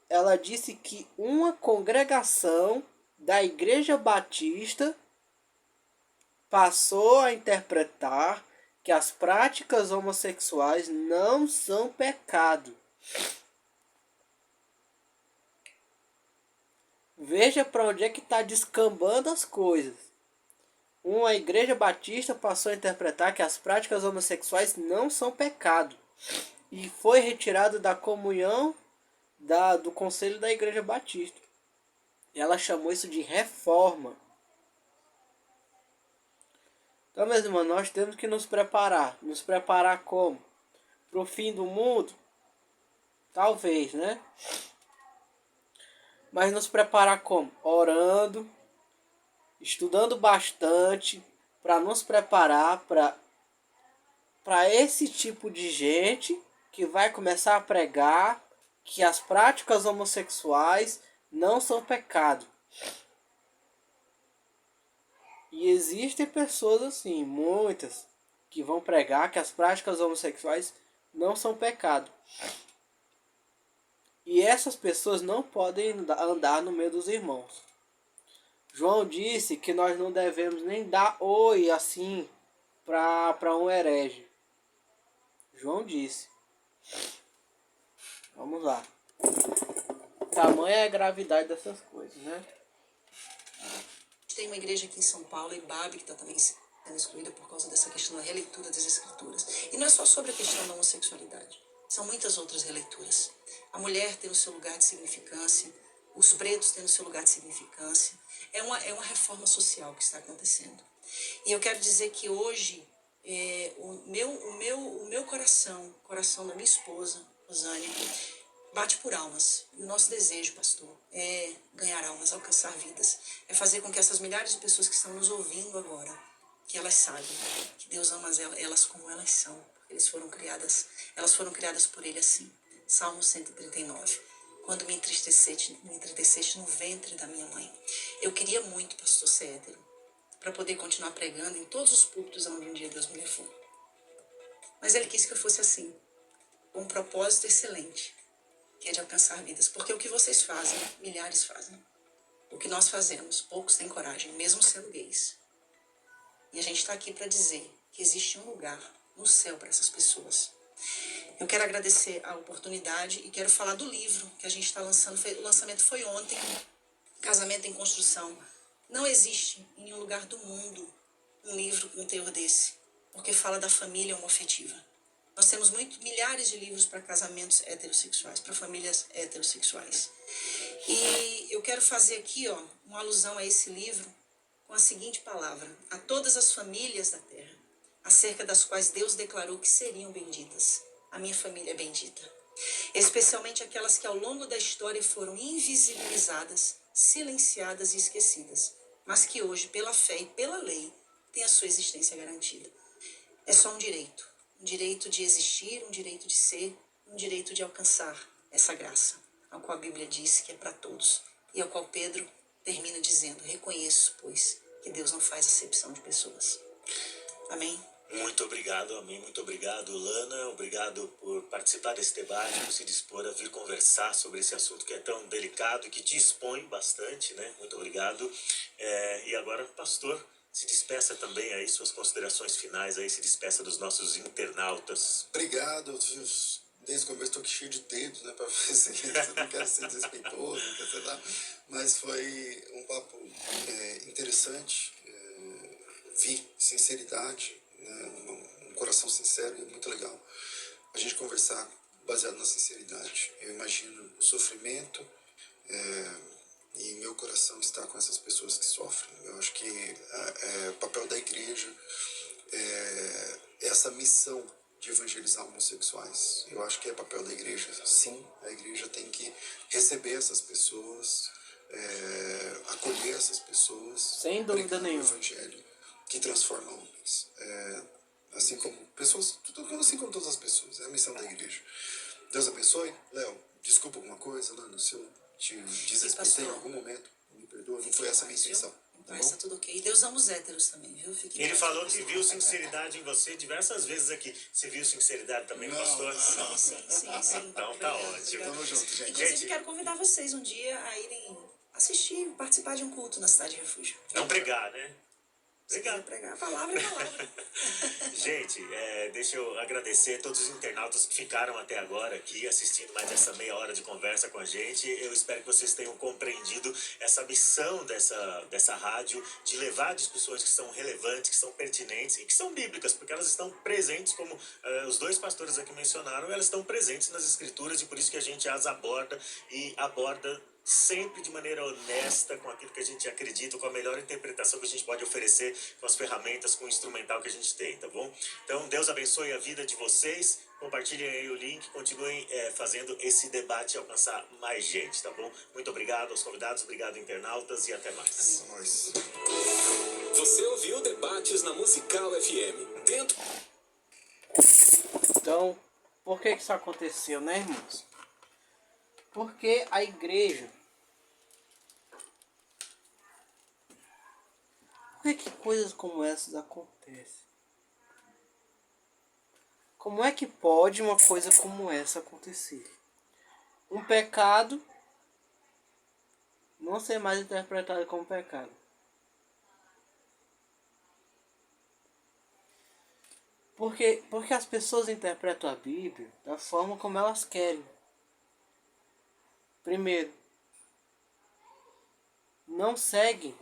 Ela disse que uma congregação da Igreja Batista passou a interpretar que as práticas homossexuais não são pecado. Veja para onde é que está descambando as coisas. Uma igreja batista passou a interpretar que as práticas homossexuais não são pecado. E foi retirado da comunhão do conselho da igreja batista. Ela chamou isso de reforma. Então, meus irmãos, nós temos que nos preparar. Nos preparar como? Para o fim do mundo? Talvez, né? Mas nos preparar como? Orando, estudando bastante, para nos preparar para esse tipo de gente que vai começar a pregar que as práticas homossexuais não são pecado. E existem pessoas assim, muitas, que vão pregar que as práticas homossexuais não são pecado. E essas pessoas não podem andar no meio dos irmãos. João disse que nós não devemos nem dar oi assim para um herege. João disse. Vamos lá. Tamanha é a gravidade dessas coisas, né? Tem uma igreja aqui em São Paulo, Ibabe, que está também sendo excluída por causa dessa questão da releitura das escrituras. E não é só sobre a questão da homossexualidade. São muitas outras releituras. A mulher tem o seu lugar de significância, os pretos têm o seu lugar de significância. É uma reforma social que está acontecendo. E eu quero dizer que hoje o meu coração, o coração da minha esposa, Rosânia, bate por almas. E o nosso desejo, pastor, é ganhar almas, alcançar vidas. É fazer com que essas milhares de pessoas que estão nos ouvindo agora, que elas saibam que Deus ama elas como elas são. Elas foram criadas por Ele assim. Salmo 139. Quando me entristeceste no ventre da minha mãe. Eu queria muito, pastor, ser hétero, para poder continuar pregando em todos os púlpitos onde um dia Deus me levou. Mas Ele quis que eu fosse assim, com um propósito excelente, que é de alcançar vidas. Porque o que vocês fazem, milhares fazem. O que nós fazemos, poucos têm coragem, mesmo sendo gays. E a gente está aqui para dizer que existe um lugar no céu para essas pessoas. Eu quero agradecer a oportunidade e quero falar do livro que a gente está lançando. O lançamento foi ontem, Casamento em Construção. Não existe em nenhum lugar do mundo um livro com um teor desse, porque fala da família homoafetiva. Nós temos milhares de livros para casamentos heterossexuais, para famílias heterossexuais. E eu quero fazer aqui uma alusão a esse livro com a seguinte palavra: a todas as famílias da terra, acerca das quais Deus declarou que seriam benditas. A minha família é bendita. Especialmente aquelas que ao longo da história foram invisibilizadas, silenciadas e esquecidas, mas que hoje, pela fé e pela lei, têm a sua existência garantida. É só um direito de existir, um direito de ser, um direito de alcançar essa graça, ao qual a Bíblia diz que é para todos, e ao qual Pedro termina dizendo: reconheço, pois, que Deus não faz acepção de pessoas. Amém? Muito obrigado, amém. Muito obrigado, Lana. Obrigado por participar desse debate, por se dispor a vir conversar sobre esse assunto que é tão delicado e que te expõe bastante, né? Muito obrigado. E agora, pastor, se despeça também aí, suas considerações finais aí, se despeça dos nossos internautas. Obrigado. Desde o começo estou aqui cheio de dedos, né? Para ver se não quero ser desrespeitoso, não quero ser nada. Mas foi um papo interessante. Vi sinceridade, né, um coração sincero, e muito legal a gente conversar baseado na sinceridade. Eu imagino o sofrimento e meu coração está com essas pessoas que sofrem. Eu acho que o papel da igreja é essa missão de evangelizar homossexuais. Eu acho que é papel da igreja, sim. A igreja tem que receber essas pessoas, acolher essas pessoas, sem dúvida nenhuma, o evangelho que transforma homens, assim como pessoas, assim como todas as pessoas. É a missão da igreja. Deus abençoe. Léo, desculpa alguma coisa, Lana, se eu te desrespeitei em algum momento, me perdoa, não foi essa a minha intenção. Então está tudo ok. E Deus ama os héteros também, viu? Ele falou que viu sinceridade em você diversas vezes aqui. Você viu sinceridade também, pastor? Sim. Então tá ótimo. Tamo junto, gente. Inclusive, quero convidar vocês um dia a irem assistir, participar de um culto na Cidade de Refúgio. Não pregar, né? Obrigado. Pregar a palavra é palavra. Gente, deixa eu agradecer a todos os internautas que ficaram até agora aqui assistindo mais essa meia hora de conversa com a gente. Eu espero que vocês tenham compreendido essa missão dessa rádio de levar discussões que são relevantes, que são pertinentes e que são bíblicas, porque elas estão presentes, como os dois pastores aqui mencionaram, elas estão presentes nas escrituras e por isso que a gente as aborda e aborda sempre de maneira honesta, com aquilo que a gente acredita, com a melhor interpretação que a gente pode oferecer, com as ferramentas, com o instrumental que a gente tem, tá bom? Então, Deus abençoe a vida de vocês, compartilhem aí o link, continuem fazendo esse debate alcançar mais gente, tá bom? Muito obrigado aos convidados, obrigado internautas e até mais. Nós. Você ouviu Debates na Musical FM. Dentro... Então, por que isso aconteceu, né, irmãos? Porque a igreja... Por que coisas como essas acontecem? Como é que pode uma coisa como essa acontecer? Um pecado não ser mais interpretado como pecado. Porque as pessoas interpretam a Bíblia da forma como elas querem. Primeiro, não seguem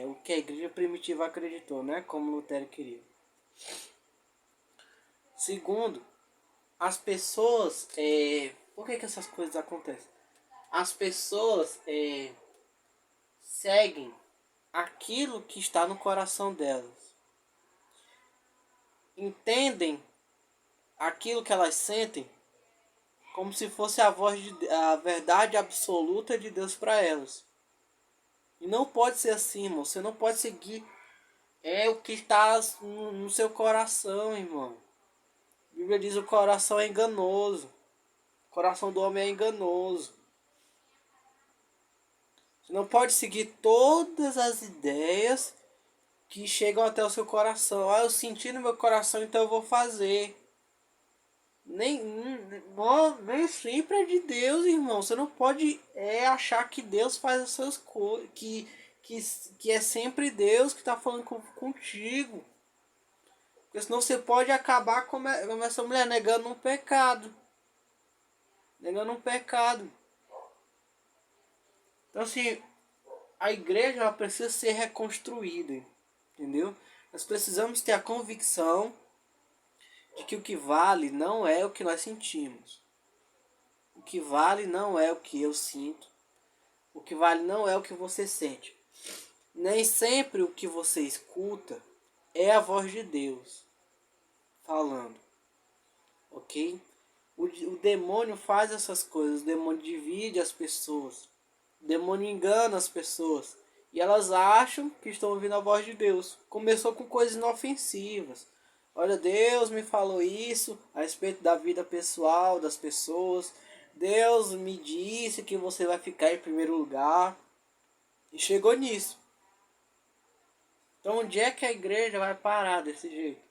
o que a igreja primitiva acreditou, né? Como Lutero queria. Segundo, as pessoas... por que essas coisas acontecem? As pessoas seguem aquilo que está no coração delas. Entendem aquilo que elas sentem como se fosse a verdade absoluta de Deus para elas. E não pode ser assim, irmão. Você não pode seguir o que está no seu coração, irmão. A Bíblia diz que o coração é enganoso. O coração do homem é enganoso. Você não pode seguir todas as ideias que chegam até o seu coração. Eu senti no meu coração, então eu vou fazer. Nem sempre é de Deus, irmão. Você não pode achar que Deus faz essas coisas, que é sempre Deus que está falando contigo. Porque senão você pode acabar como essa mulher, negando um pecado. Negando um pecado. Então assim, a igreja ela precisa ser reconstruída. Entendeu? Nós precisamos ter a convicção de que o que vale não é o que nós sentimos. O que vale não é o que eu sinto. O que vale não é o que você sente. Nem sempre o que você escuta é a voz de Deus falando. Ok? O demônio faz essas coisas. O demônio divide as pessoas. O demônio engana as pessoas. E elas acham que estão ouvindo a voz de Deus. Começou com coisas inofensivas. Olha, Deus me falou isso a respeito da vida pessoal das pessoas. Deus me disse que você vai ficar em primeiro lugar. E chegou nisso. Então onde é que a igreja vai parar desse jeito?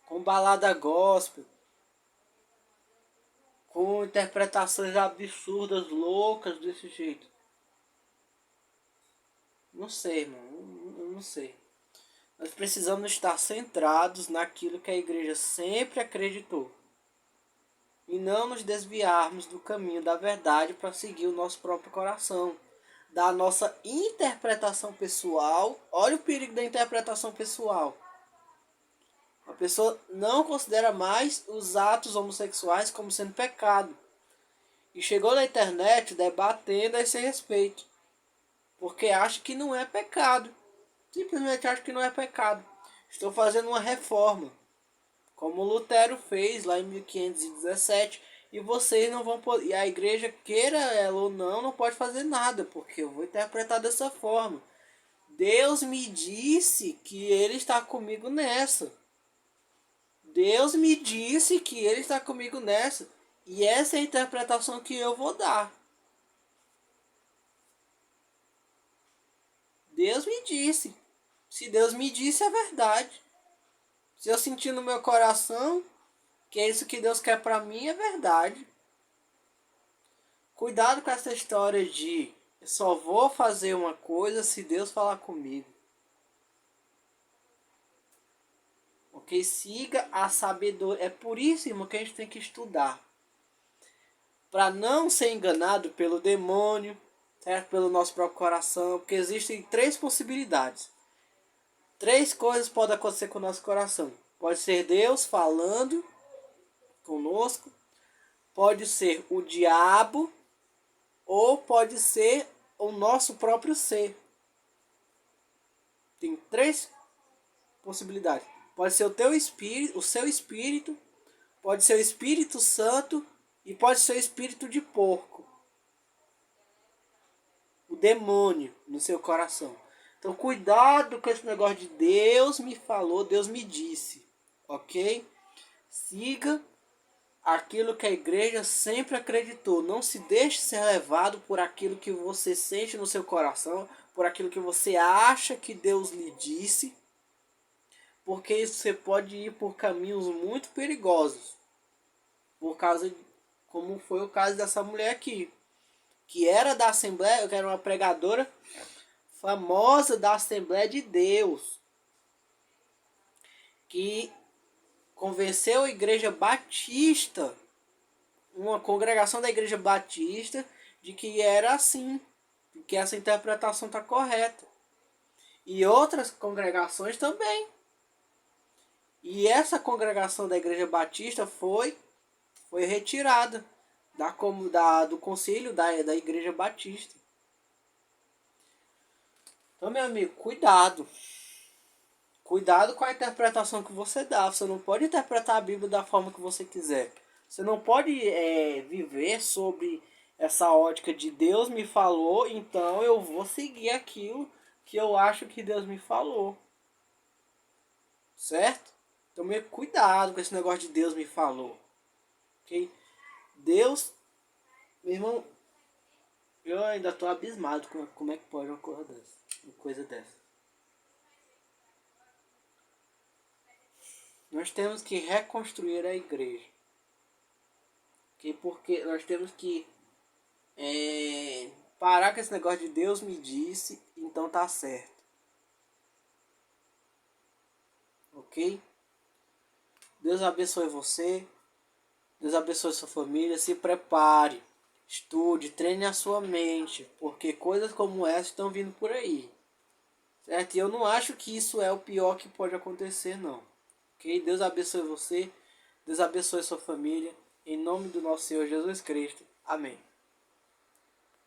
Com balada gospel. Com interpretações absurdas, loucas desse jeito. Não sei, irmão. Eu não sei. Nós precisamos estar centrados naquilo que a igreja sempre acreditou. E não nos desviarmos do caminho da verdade para seguir o nosso próprio coração. Da nossa interpretação pessoal. Olha o perigo da interpretação pessoal. A pessoa não considera mais os atos homossexuais como sendo pecado. E chegou na internet debatendo a esse respeito. Porque acha que não é pecado. Simplesmente acho que não é pecado. Estou fazendo uma reforma. Como Lutero fez lá em 1517. E vocês não vão poder. E a igreja, queira ela ou não pode fazer nada. Porque eu vou interpretar dessa forma. Deus me disse que Ele está comigo nessa. Deus me disse que Ele está comigo nessa. E essa é a interpretação que eu vou dar. Deus me disse. Se Deus me disse, é verdade. Se eu sentir no meu coração que é isso que Deus quer para mim, é verdade. Cuidado com essa história de Eu só vou fazer uma coisa se Deus falar comigo. Ok? Siga a sabedoria. É por isso, irmão, que a gente tem que estudar. Para não ser enganado pelo demônio, certo? Pelo nosso próprio coração. Porque existem 3 possibilidades. 3 coisas podem acontecer com o nosso coração. Pode ser Deus falando conosco. Pode ser o diabo. Ou pode ser o nosso próprio ser. Tem 3 possibilidades. Pode ser o teu espírito, o seu espírito. Pode ser o Espírito Santo. E pode ser o espírito de porco. O demônio no seu coração. Então cuidado com esse negócio de Deus me falou, Deus me disse. Ok? Siga aquilo que a igreja sempre acreditou. Não se deixe ser levado por aquilo que você sente no seu coração. Por aquilo que você acha que Deus lhe disse. Porque isso você pode ir por caminhos muito perigosos. Por causa de, como foi o caso dessa mulher aqui. Que era da Assembleia, que era uma pregadora famosa da Assembleia de Deus. Que convenceu a Igreja Batista, uma congregação da Igreja Batista, de que era assim. Que essa interpretação está correta. E outras congregações também. E essa congregação da Igreja Batista foi retirada do concílio da Igreja Batista. Então, meu amigo, cuidado. Cuidado com a interpretação que você dá. Você não pode interpretar a Bíblia da forma que você quiser. Você não pode viver sobre essa ótica de Deus me falou, então eu vou seguir aquilo que eu acho que Deus me falou. Certo? Então, meio cuidado com esse negócio de Deus me falou. Ok? Deus, meu irmão, eu ainda estou abismado com como é que pode uma coisa dessa. Nós temos que reconstruir a igreja. Okay? Porque nós temos que parar com esse negócio de Deus me disse, então tá certo. Ok? Deus abençoe você. Deus abençoe sua família. Se prepare. Estude. Treine a sua mente. Porque coisas como essa estão vindo por aí. Certo? E eu não acho que isso é o pior que pode acontecer, não. Ok? Deus abençoe você. Deus abençoe sua família. Em nome do nosso Senhor Jesus Cristo. Amém.